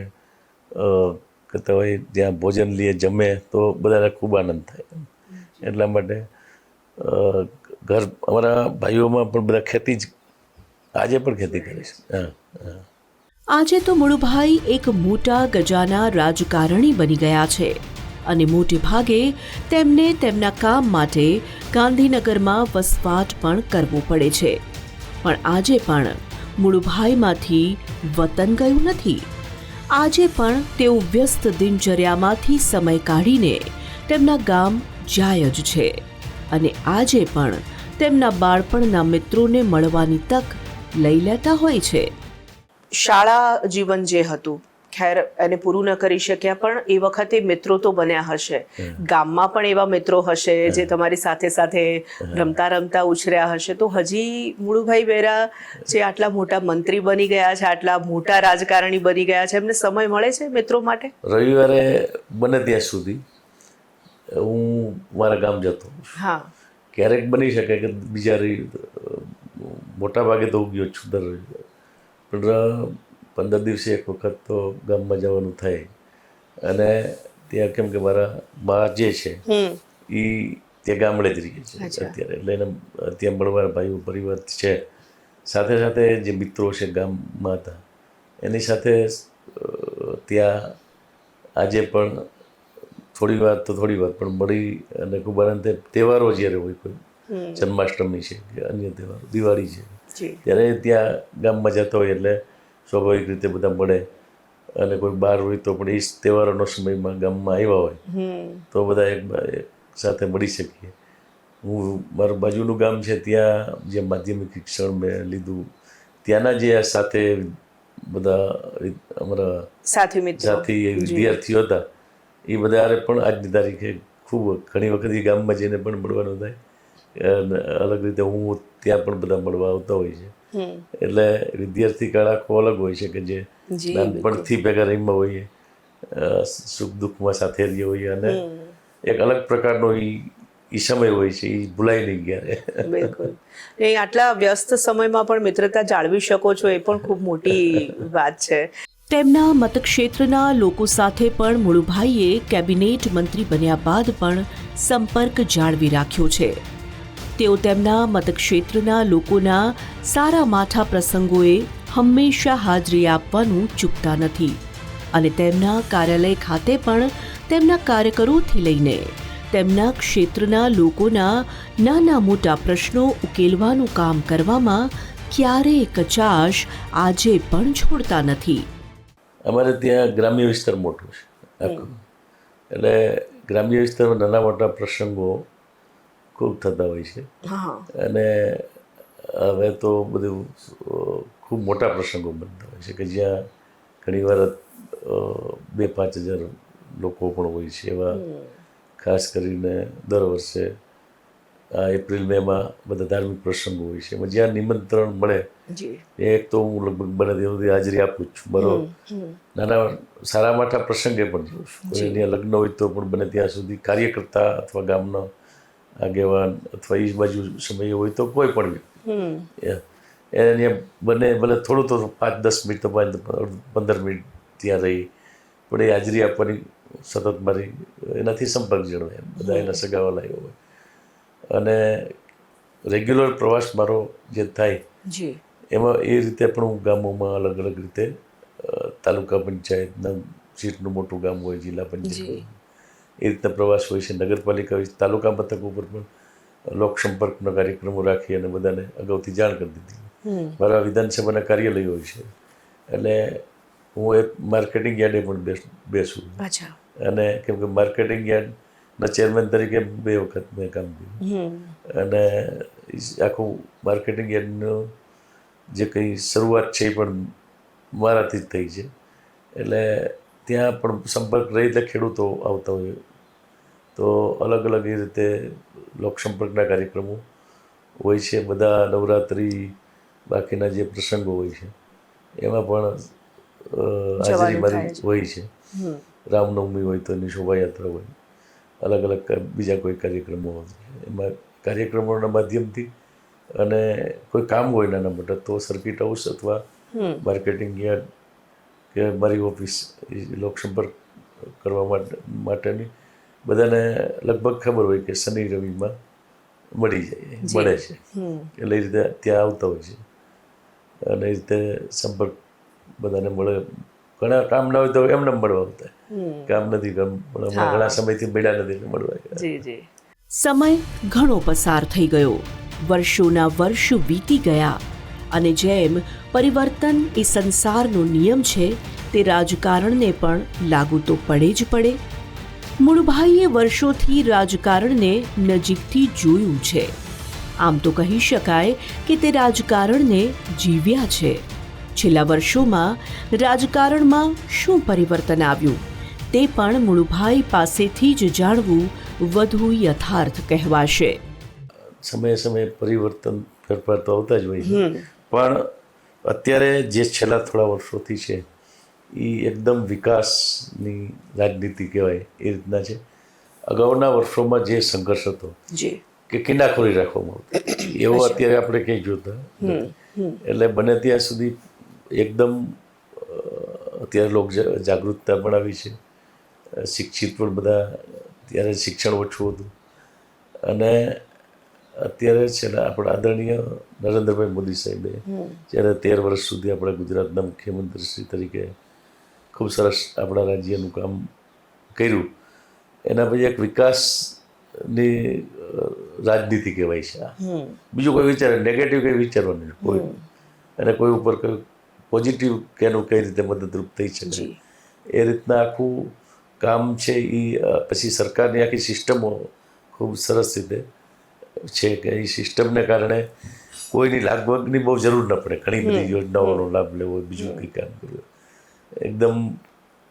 કરતા હોય, જ્યાં ભોજન લઈએ જમે તો બધાને ખૂબ આનંદ થાય. એટલા માટે ઘર અમારા ભાઈઓમાં પણ બધા ખેતી જ, આજે પણ ખેતી કરે છે. આજે તો મુળુભાઈ એક મોટા ગજાના રાજકારણી બની ગયા છે અને મોટે ભાગે તેમને તેમના કામ માટે ગાંધીનગરમાં વસવાટ પણ કરવો પડે છે. પણ આજે પણ મુળુભાઈમાંથી વતન ગયું નથી. આજે પણ તેઓ વ્યસ્ત દિનચર્યામાંથી સમય કાઢીને તેમના ગામ જાય જ છે અને આજે પણ તેમના બાળપણના મિત્રોને મળવાની તક લઈ લેતા હોય છે. શાળા જીવન જે હતું ખેર એને પૂરું ન કરી શક્યા, પણ એ વખતે મિત્રો તો બન્યા હશે, ગામમાં પણ એવા મિત્રો હશે જે તમારી સાથે સાથે રમતા રમતા ઉછર્યા હશે. તો હજી મુળુભાઈ બેરા જે આટલા મોટા મંત્રી બની ગયા છે, આટલા મોટા રાજકારણી બની ગયા છે, એમને સમય મળે છે મિત્રો માટે? રવિવારે બને ત્યાં સુધી હું મારા ગામ જતો. હા, ક્યારેક બની શકે કે બીજા મોટા ભાગે તો હું ગયો છું દર રવિવારે, પણ 15 દિવસે એક વખત તો ગામમાં જવાનું થાય. અને ત્યાં કેમ કે મારા બા જે છે એ ત્યાં ગામડે જ રહીએ છે અત્યારે, એટલે એને ત્યાં મળવા ભાઈઓ પરિવાર છે. સાથે સાથે જે મિત્રો છે ગામમાં હતા એની સાથે ત્યાં આજે પણ થોડી વાર પણ મળી અને ખૂબ આનંદ. તહેવારો જ્યારે હોય, કોઈ જન્માષ્ટમી છે કે અન્ય તહેવારો, દિવાળી છે, ત્યારે ત્યાં ગામમાં જતા હોય એટલે સ્વાભાવિક રીતે બધા મળે. અને કોઈ બહાર હોય તો પણ એ જ તહેવારોનો સમયમાં ગામમાં આવ્યા હોય તો બધા એક સાથે મળી શકીએ. હું મારું બાજુનું ગામ છે ત્યાં જે માધ્યમિક શિક્ષણ મેં લીધું, ત્યાંના જે સાથે બધા અમારા સાથી વિદ્યાર્થીઓ હતા એ બધા પણ આજની તારીખે ખૂબ ઘણી વખત એ ગામમાં જઈને પણ મળવાનું થાય. અલગ રીતે હું ત્યાં પણ બધા મળવા આવતા હોય છે. એટલે વિદ્યાર્થી કાળ આખો અલગ હોય છે કે જે નાનપણથી ભેગા રહીમાં હોઈએ, સુખ દુઃખમાં સાથે રહીએ હોઈએ, અને એક અલગ પ્રકારનો એ સમય હોય છે, એ ભૂલાય નહીં ક્યારે. બિલકુલ. એ આટલા વ્યસ્ત સમયમાં પણ મિત્રતા જાળવી શકો છો, એ પણ ખૂબ મોટી વાત છે. તેમના મતક્ષેત્રના લોકો સાથે પણ મુળુભાઈએ કેબિનેટ મંત્રી બન્યા બાદ પણ સંપર્ક જાળવી રાખ્યો છે. તેઓ તેમના મતક્ષેત્રના લોકોના સારા માઠા પ્રસંગોએ હંમેશા હાજરી આપવાનું ચૂકતા નથી, અને તેમના કાર્યાલય ખાતે પણ તેમના કાર્યકરોથી લઈને તેમના ક્ષેત્રના લોકોના નાના મોટા પ્રશ્નો ઉકેલવાનું કામ કરવામાં ક્યારેય કચાશ આજે પણ છોડતા નથી. અમારે ત્યાં ગ્રામ્ય વિસ્તાર મોટો છે આખો, એટલે ગ્રામ્ય વિસ્તારમાં નાના મોટા પ્રસંગો ખૂબ થતા હોય છે. અને હવે તો બધું ખૂબ મોટા પ્રસંગો બનતા હોય છે કે જ્યાં ઘણીવાર 2-5 હજાર લોકો પણ હોય છે. એવા ખાસ કરીને દર વર્ષે આ એપ્રિલ મેમાં બધા ધાર્મિક પ્રસંગો હોય છે, એમાં જ્યાં નિમંત્રણ મળે એક તો હું લગભગ બને ત્યાં સુધી હાજરી આપું જ છું. બરાબર, નાના સારા માઠા પ્રસંગે પણ જઉં છું. કોઈ ત્યાં લગ્ન હોય તો પણ બને ત્યાં સુધી કાર્યકર્તા અથવા ગામના આગેવાન અથવા એ બાજુ સમય હોય તો કોઈ પણ એને બને ભલે થોડું તો 5-10 મિનિટ તો 15 મિનિટ ત્યાં રહી, પણ એ હાજરી આપવાની સતત મારી એનાથી સંપર્ક જળવાય, બધા એના સગાવાલા હોય. અને રેગ્યુલર પ્રવાસ મારો જે થાય એમાં એ રીતે પણ હું ગામોમાં અલગ અલગ રીતે તાલુકા પંચાયતના સીટનું મોટું ગામ હોય, જિલ્લા પંચાયત, એ રીતના પ્રવાસ હોય છે. નગરપાલિકા હોય, તાલુકા મથક ઉપર પણ લોકસંપર્કના કાર્યક્રમો રાખી અને બધાને અગાઉથી જાણ કરી દીધી. મારા વિધાનસભાના કાર્યાલય હોય છે એટલે હું એક માર્કેટિંગ યાર્ડે પણ બેસું. અને કેમ કે માર્કેટિંગ યાર્ડના ચેરમેન તરીકે 2 વખત મેં કામ કર્યું, અને આખું માર્કેટિંગ યાર્ડનું જે કંઈ શરૂઆત છે એ પણ મારાથી જ થઈ છે. એટલે ત્યાં પણ સંપર્ક રહી એટલે ખેડૂતો આવતા હોય તો અલગ અલગ એ રીતે લોકસંપર્કના કાર્યક્રમો હોય છે. બધા નવરાત્રિ બાકીના જે પ્રસંગો હોય છે એમાં પણ હાજરી મારી હોય છે. રામનવમી હોય તો એની શોભાયાત્રા હોય, અલગ અલગ બીજા કોઈ કાર્યક્રમો હોય, એમાં કાર્યક્રમોના માધ્યમથી અને કોઈ કામ હોય નાના મોટા તો સર્કિટ હાઉસ અથવા માર્કેટિંગ યાર્ડ કે મારી ઓફિસ લોકસંપર્ક કરવા માટેની બધાને લગભગ ખબર હોય કે શનિ રવિમાં મળે છે, એટલે એ રીતે ત્યાં આવતા હોય છે. અને એ રીતે સંપર્ક બધાને મળે. ઘણા કામ ના હોય તો એમને મળવા આવતા, કામ નથી ઘણા સમયથી મળ્યા નથી મળવા. સમય ઘણો પસાર થઈ ગયો, વર્ષોના વર્ષો વીતી ગયા, અને જેમ પરિવર્તન એ સંસારનો નિયમ છે તે રાજકારણને પણ લાગુ તો પડે જ પડે. મુળુભાઈએ વર્ષોથી રાજકારણને નજીકથી જોયું છે. આમ તો કહી શકાય કે તે રાજકારણને જીવ્યા છે. છેલ્લા વર્ષોમાં રાજકારણમાં શું પરિવર્તન આવ્યું તે પણ મુળુભાઈ પાસેથી જ જાણવું વધુ યથાર્થ કહેવાશે. સમયે સમયે પરિવર્તન ફેરફાર તો આવતા જ હોય છે, પણ અત્યારે જે છેલ્લા થોડા વર્ષોથી છે એ એકદમ વિકાસની રાજનીતિ કહેવાય એ રીતના છે. અગાઉના વર્ષોમાં જે સંઘર્ષ હતો કે કિનાખોરી રાખવામાં આવતી એવો અત્યારે આપણે કંઈ જોતા એટલે બને ત્યાં સુધી એકદમ અત્યારે લોક જાગૃતતા પણ આવી છે, શિક્ષિત પણ બધા, ત્યારે શિક્ષણ ઓછું હતું અને અત્યારે છેલ્લા આપણા આદરણીય નરેન્દ્રભાઈ મોદી સાહેબે જ્યારે 13 વર્ષ સુધી આપણા ગુજરાતના મુખ્યમંત્રી શ્રી તરીકે ખૂબ સરસ આપણા રાજ્યનું કામ કર્યું. એના પછી એક વિકાસની રાજનીતિ કહેવાય છે આ. બીજું કોઈ વિચારે નેગેટિવ કંઈ વિચારવાનું કોઈ, અને કોઈ ઉપર કોઈ પોઝિટિવ કે એનું કઈ રીતે મદદરૂપ થઈ શકે એ રીતના આખું કામ છે. એ પછી સરકારની આખી સિસ્ટમો ખૂબ સરસ રીતે છે કે એ સિસ્ટમને કારણે કોઈની લાગવગની બહુ જરૂર ન પડે. ઘણી બધી યોજનાઓનો લાભ લેવો હોય, બીજું કંઈ કામ કરવું, એકદમ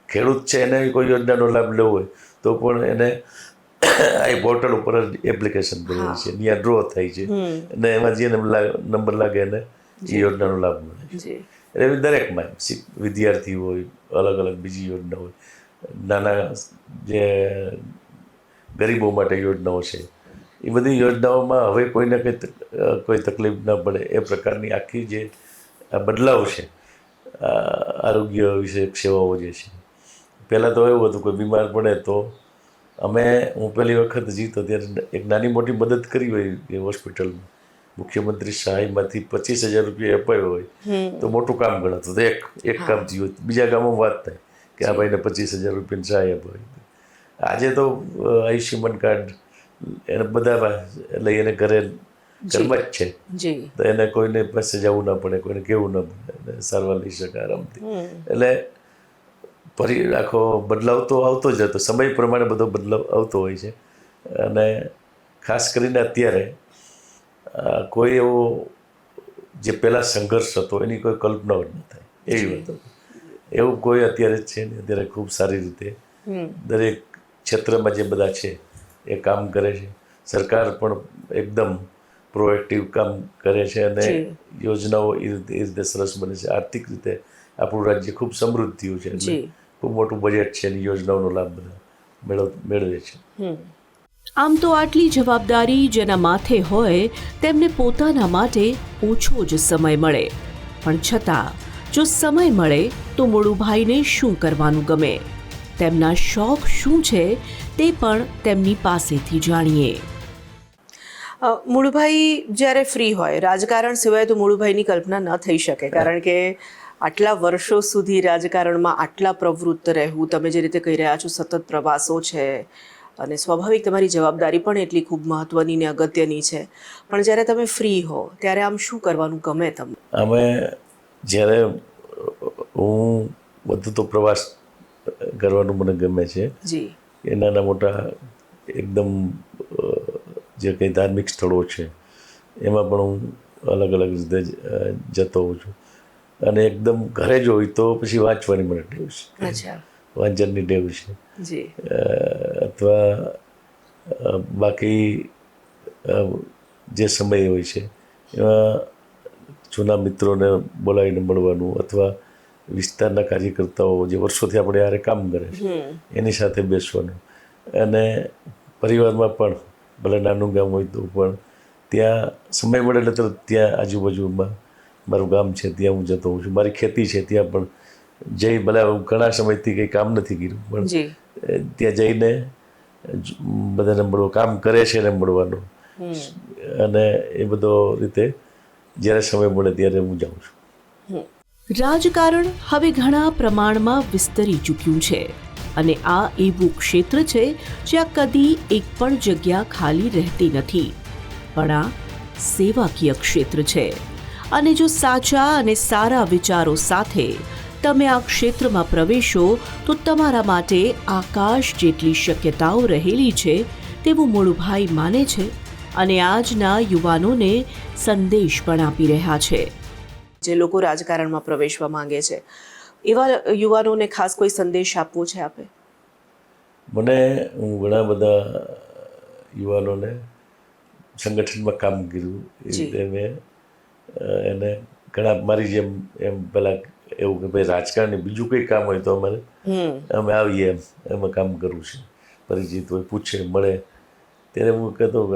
ખેડૂત છે એને કોઈ યોજનાનો લાભ લેવો હોય તો પણ એને આ પોર્ટલ ઉપર જ એપ્લિકેશન કરવી છે, ત્યાં ડ્રો થાય છે અને એમાં જે નંબર લાગે એને એ યોજનાનો લાભ મળે છે. એટલે દરેકમાં વિદ્યાર્થી હોય, અલગ અલગ બીજી યોજના હોય, નાના જે ગરીબો માટે યોજનાઓ છે એ બધી યોજનાઓમાં હવે કોઈને કોઈ તકલીફ ન પડે એ પ્રકારની આખી જે બદલાવ છે આરોગ્ય વિષયક સેવાઓ જે છે. પહેલાં તો એવું હતું કે બીમાર પડે તો હું પહેલી વખત જીતો ત્યારે એક નાની મોટી મદદ કરી હોય કે હોસ્પિટલમાં મુખ્યમંત્રી સહાયમાંથી 25,000 રૂપિયા અપાયો હોય તો મોટું કામ ગણાતું. તો એક કામ થયું, બીજા ગામમાં વાત થાય કે આ ભાઈને 25,000 રૂપિયાની સહાય અપાય. આજે તો આયુષ્યમાન કાર્ડ એને બધા લઈ એને ઘરમાં જ છે, તો એને કોઈને પાસે જવું ના પડે, કોઈને કહેવું ના પડે, સારવાર લઈ શકે આરામથી. એટલે આખો બદલાવ તો આવતો જ હતો, સમય પ્રમાણે બધો બદલાવ આવતો હોય છે. અને ખાસ કરીને અત્યારે કોઈ એવો જે પહેલાં સંઘર્ષ હતો એની કોઈ કલ્પના જ ન થાય એવી વાત. એવું કોઈ અત્યારે છે ને. અત્યારે ખૂબ સારી રીતે દરેક ક્ષેત્રમાં જે બધા છે એ કામ કરે છે. સરકાર પણ એકદમ પ્રોએક્ટિવ કામ કરે છે અને યોજનાઓ એ રીતે સરસ બને છે. આર્થિક રીતે આપણું રાજ્ય ખૂબ સમૃદ્ધ થયું છે, એટલે ખૂબ મોટું બજેટ છે અને યોજનાઓનો લાભ બધા મેળવે છે. આમ તો આટલી જવાબદારી જેના માથે હોય તેમને પોતાના માટે ઓછો જ સમય મળે, પણ છતાં જો સમય મળે તો મુળુભાઈને શું કરવાનું ગમે, તેમના શોખ શું છે તે પણ તેમની પાસેથી જાણીએ. મુળુભાઈ જ્યારે ફ્રી હોય, રાજકારણ સિવાય તો મુળુભાઈની કલ્પના ન થઈ શકે, કારણ કે આટલા વર્ષો સુધી રાજકારણમાં આટલા પ્રવૃત્ત રહેવું, તમે જે રીતે કહી રહ્યા છો સતત પ્રવાસો છે અને સ્વાભાવિક તમારી જવાબદારી પણ એટલી ખૂબ મહત્ત્વની ને અગત્યની છે, પણ જ્યારે તમે ફ્રી હો ત્યારે આમ શું કરવાનું ગમે તમને? અમે જ્યારે હું બધું તો પ્રવાસ કરવાનું મને ગમે છે જી. એ નાના મોટા એકદમ જે કંઈ ધાર્મિક સ્થળો છે એમાં પણ હું અલગ અલગ રીતે જતો હોઉં છું. અને એકદમ ઘરે જ હોય તો પછી વાંચવાની મને ટેવ છે, વાંચનની ટેવ છે. અથવા બાકી જે સમય હોય છે એમાં જૂના મિત્રોને બોલાવીને મળવાનું, અથવા વિસ્તારના કાર્યકર્તાઓ જે વર્ષોથી આપણે યારે કામ કરે છે એની સાથે બેસવાનું. અને પરિવારમાં પણ ભલે નાનું ગામ હોય તો પણ ત્યાં સમય મળે એટલે તરત ત્યાં આજુબાજુમાં મારું ગામ છે ત્યાં હું જતો હોઉં છું. મારી ખેતી છે ત્યાં પણ જઈ, ભલે હું ઘણા સમયથી કંઈ કામ નથી કર્યું પણ ત્યાં જઈને બધાને મળવું, કામ કરે છે એને મળવાનું. અને એ બધો રીતે જ્યારે સમય મળે ત્યારે હું જાઉં છું. રાજકારણ હવે ઘણા પ્રમાણમાં વિસ્તરી ચૂક્યું છે અને આ એવું ક્ષેત્ર છે જ્યાં કદી એક પણ જગ્યા ખાલી રહેતી નથી, પણ આ સેવાકીય ક્ષેત્ર છે. અને જો સાચા અને સારા વિચારો સાથે તમે આ ક્ષેત્રમાં પ્રવેશો તો તમારા માટે આકાશ જેટલી શક્યતાઓ રહેલી છે તેવું મુળુભાઈ માને છે અને આજના યુવાનોને સંદેશ પણ આપી રહ્યા છે. જે લોકો રાજકારણમાં પ્રવેશવા માંગે છે, એવા યુવાનોને ખાસ કોઈ સંદેશ આપવો છે આપે? મને હું ઘણા બધા યુવાનોને સંગઠનમાં કામ કર્યું એ રીતે મેં એને ઘણા મારી જેમ એમ પહેલાં એવું કે ભાઈ રાજકારણની બીજું કંઈ કામ હોય તો અમે આવીએ એમાં કામ કરવું છે, પરિચિત હોય પૂછે મળે, ત્યારે હું કહેતો કે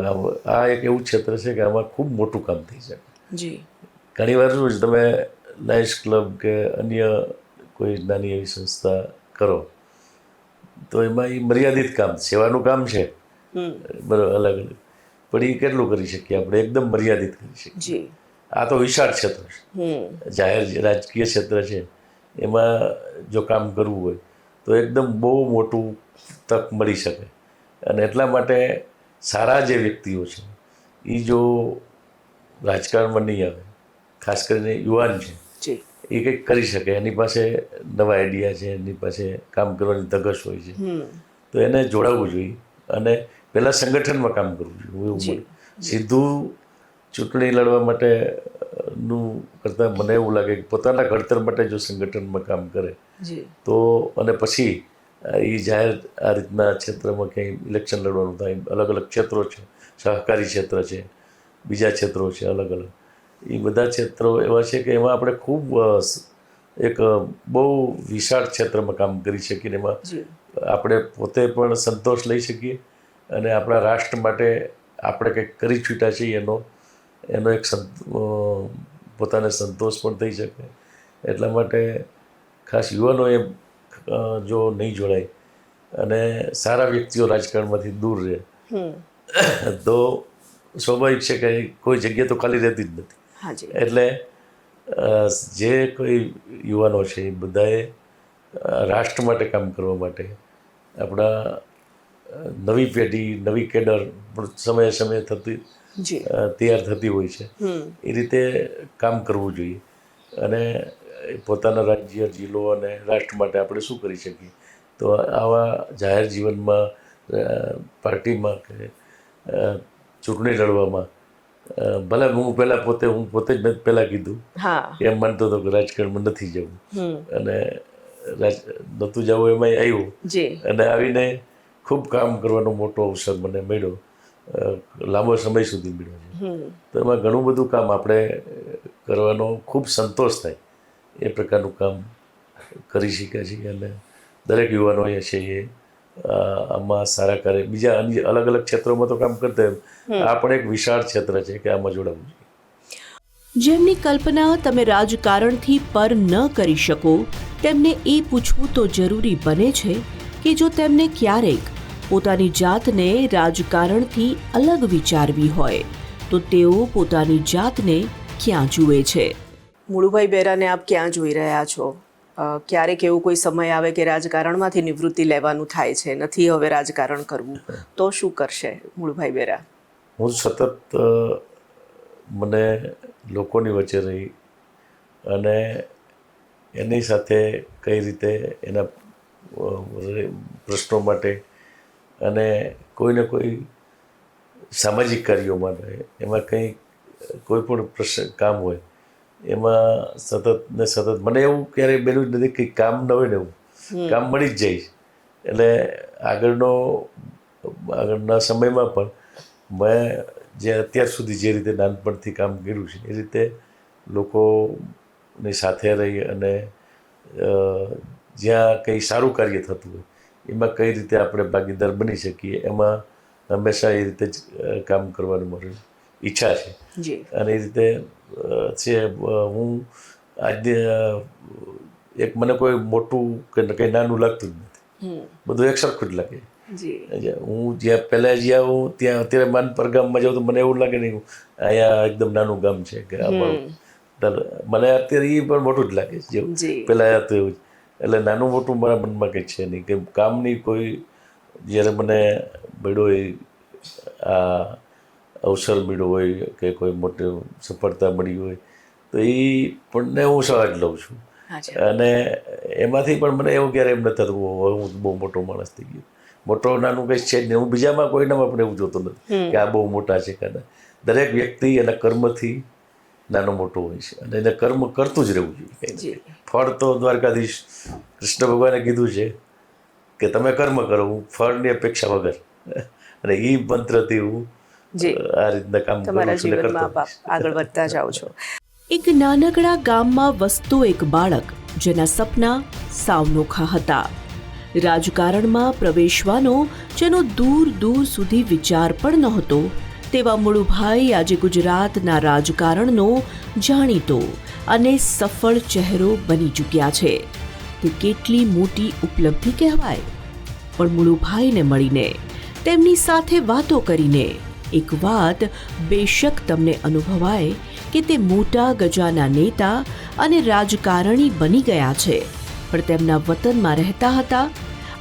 આ એક એવું ક્ષેત્ર છે કે આમાં ખૂબ મોટું કામ થઈ શકે. જી. ઘણી વાર શું છે, તમે લાયન્સ ક્લબ કે અન્ય કોઈ નાની એવી સંસ્થા કરો તો એમાં એ મર્યાદિત કામ, સેવાનું કામ છે બરાબર, અલગ અલગ, પણ એ કેટલું કરી શકીએ આપણે? એકદમ મર્યાદિત કરી શકીએ. આ તો વિશાળ ક્ષેત્ર છે, જાહેર રાજકીય ક્ષેત્ર છે, એમાં જો કામ કરવું હોય તો એકદમ બહુ મોટું તક મળી શકે. અને એટલા માટે સારા જે વ્યક્તિઓ છે એ જો રાજકારણમાં નહીં આવે, ખાસ કરીને યુવાન છે, એ કંઈક કરી શકે, એની પાસે નવા આઈડિયા છે, એની પાસે કામ કરવાની ધગશ હોય છે, તો એને જોડાવવું જોઈએ અને પહેલાં સંગઠનમાં કામ કરવું જોઈએ. સીધું ચૂંટણી લડવા માટેનું કરતાં મને એવું લાગે કે પોતાના ઘડતર માટે જો સંગઠનમાં કામ કરે તો, અને પછી એ જાહેર આ રીતના ક્ષેત્રમાં ક્યાંય ઇલેક્શન લડવાનું થાય, અલગ અલગ ક્ષેત્રો છે, સહકારી ક્ષેત્ર છે, બીજા ક્ષેત્રો છે અલગ અલગ, એ બધા ક્ષેત્રો એવા છે કે એમાં આપણે ખૂબ એક બહુ વિશાળ ક્ષેત્રમાં કામ કરી શકીએ. એમાં આપણે પોતે પણ સંતોષ લઈ શકીએ અને આપણા રાષ્ટ્ર માટે આપણે કંઈક કરી છૂટ્યા છીએ એનો એક પોતાને સંતોષ પણ થઈ શકે. એટલા માટે ખાસ યુવાનોએ જો નહીં જોડાય અને સારા વ્યક્તિઓ રાજકારણમાંથી દૂર રહે તો સ્વાભાવિક છે કે કોઈ જગ્યા તો ખાલી રહેતી જ નથી. એટલે જે કોઈ યુવાનો છે એ બધાએ રાષ્ટ્ર માટે કામ કરવા માટે આપણા નવી પેઢી, નવી કેડર સમયે સમયે તૈયાર થતી હોય છે, એ રીતે કામ કરવું જોઈએ. અને પોતાના રાજ્ય, જિલ્લો અને રાષ્ટ્ર માટે આપણે શું કરી શકીએ, તો આવા જાહેર જીવનમાં, પાર્ટીમાં કે ચૂંટણી લડવામાં, ભલે હું પોતે જ મેં પહેલાં કીધું એમ માનતો હતો કે રાજકારણમાં નથી જવું, અને નહોતું જવું એમાંય આવ્યું, અને આવીને ખૂબ કામ કરવાનો મોટો અવસર મને મળ્યો, લાંબો સમય સુધી મળ્યો છે. તો એમાં ઘણું બધું કામ આપણે કરવાનો ખૂબ સંતોષ થાય એ પ્રકારનું કામ કરી શક્યા છીએ. અને દરેક યુવાનો એ છે એ આમાં સારા કાર્ય, બીજા અન્ય અલગ અલગ ક્ષેત્રોમાં તો કામ કરતા હોય, આ પણ એક વિશાળ ક્ષેત્ર છે કે આમાં જોડાવવું જોઈએ. જેમની કલ્પના તમે રાજકારણથી પર ન કરી શકો તેમને એ પૂછવું તો જરૂરી બને છે કે જો તેમને ક્યારેક પોતાની જાતને રાજકારણથી અલગ વિચારવી હોય તો તેઓ પોતાની જાતને ક્યાં જુએ છે? મુળુભાઈ બેરાને આપ ક્યાં જોઈ રહ્યા છો? ક્યારેક એવું કોઈ સમય આવે કે રાજકારણમાંથી નિવૃત્તિ લેવાનું થાય છે, નથી હવે રાજકારણ કરવું, તો શું કરશે મુળુભાઈ બેરા? હું સતત મને લોકોની વચ્ચે રહી અને એની સાથે કઈ રીતે એના પ્રશ્નો માટે અને કોઈને કોઈ સામાજિક કાર્યો માટે, એમાં કંઈ કોઈ પણ કામ હોય એમાં સતત મને એવું ક્યારેય બન્યું જ નથી કે કામ ન હોય ને એવું કામ મળી જ જાય. એટલે આગળના સમયમાં પણ મેં જે અત્યાર સુધી જે રીતે નાનપણથી કામ કર્યું છે એ રીતે લોકોની સાથે રહી અને જ્યાં કંઈ સારું કાર્ય થતું હોય એમાં કઈ રીતે આપણે ભાગીદાર બની શકીએ, એમાં હંમેશા એ રીતે જ કામ કરવાની મારી ઈચ્છા છે. અને એ રીતે છે. હું આજે મને કોઈ મોટું કે કંઈ નાનું લાગતું જ નથી, બધું એક સરખું જ લાગે. હું જ્યાં પહેલાં જ્યાં હું ત્યાં અત્યારે માનપર ગામમાં જાઉં તો મને એવું લાગે નહીં અહીંયા એકદમ નાનું ગામ છે કે મને અત્યારે એ પણ મોટું જ લાગે છે જેવું પહેલાં હતું એવું જ. એટલે નાનું મોટું મારા મનમાં કંઈ છે નહીં કે કામની કોઈ, જ્યારે મને મળ્યો એ આ અવસર મળ્યો હોય કે કોઈ મોટી સફળતા મળી હોય તો એ પણ હું સહજ લઉં છું. અને એમાંથી પણ મને એવું ક્યારે એમ નથી થતું હું બહુ મોટો માણસ થઈ ગયો. મોટો નાનું કંઈ છે જ નહીં. હું બીજામાં કોઈનામાં પણ એવું જોતો નથી કે આ બહુ મોટા છે. દરેક વ્યક્તિ એના કર્મથી નાનો મોટો હોય છે અને એને કર્મ કરતું જ રહેવું જોઈએ કંઈ જી. નથી. ફળ તો દ્વારકાધીશ કૃષ્ણ ભગવાને કીધું છે કે તમે કર્મ કરો, હું ફળની અપેક્ષા વગર, અને એ મંત્રથી હું જી. આ રીતના કામ તમારા કરું છું ને જીવનમાં કરતો આપ રહીશ. આગળ વધતા જાઓ છો. એક નાનકડા ગામમાં વસતો એક બાળક જેના સપના સાવ નોખા હતા. રાજકારણમાં પ્રવેશવાનો જેનો દૂર દૂર સુધી વિચાર પણ નહોતો, તેવા મુળુભાઈ આજે ગુજરાતના રાજકારણનો જાણીતો અને સફળ ચહેરો બની ચૂક્યા છે. તે કેટલી મોટી ઉપલબ્ધિ કહેવાય. પણ મુળુભાઈને મળીને, તેમની સાથે વાતો કરીને એક વાત બેશક તમને અનુભવાય કે તે મોટા ગજાના નેતા અને રાજકારણી બની ગયા છે, પણ તેમના વતનમાં રહેતા હતા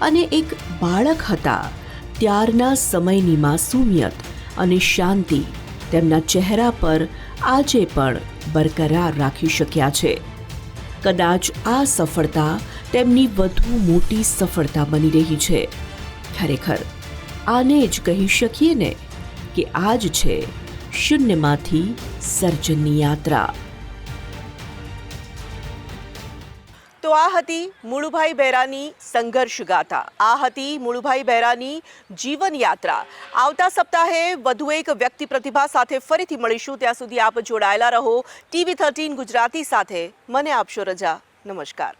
અને એક બાળક હતા. ત્યારના સમયની માસૂમિયત અને શાંતિ તેમના ચહેરા પર આજે પણ બરકરાર રાખી શક્યા છે. કદાચ આ સફળતા તેમની વધુ મોટી સફળતા બની રહી છે. ખરેખર આને જ કહી શકીએ ને કે આજ છે શૂન્યમાંથી સર્જનની યાત્રા. તો આ હતી મુળુભાઈ બહેરાની સંઘર્ષ ગાથા. આ હતી મુળુભાઈ બહેરાની જીવન યાત્રા. આવતા સપ્તાહે વધુ એક વ્યક્તિ પ્રતિભા સાથે ફરીથી મળીશું. ત્યાં સુધી આપ જોડાયેલા રહો TV13 ગુજરાતી સાથે. મને આપશો રજા. નમસ્કાર.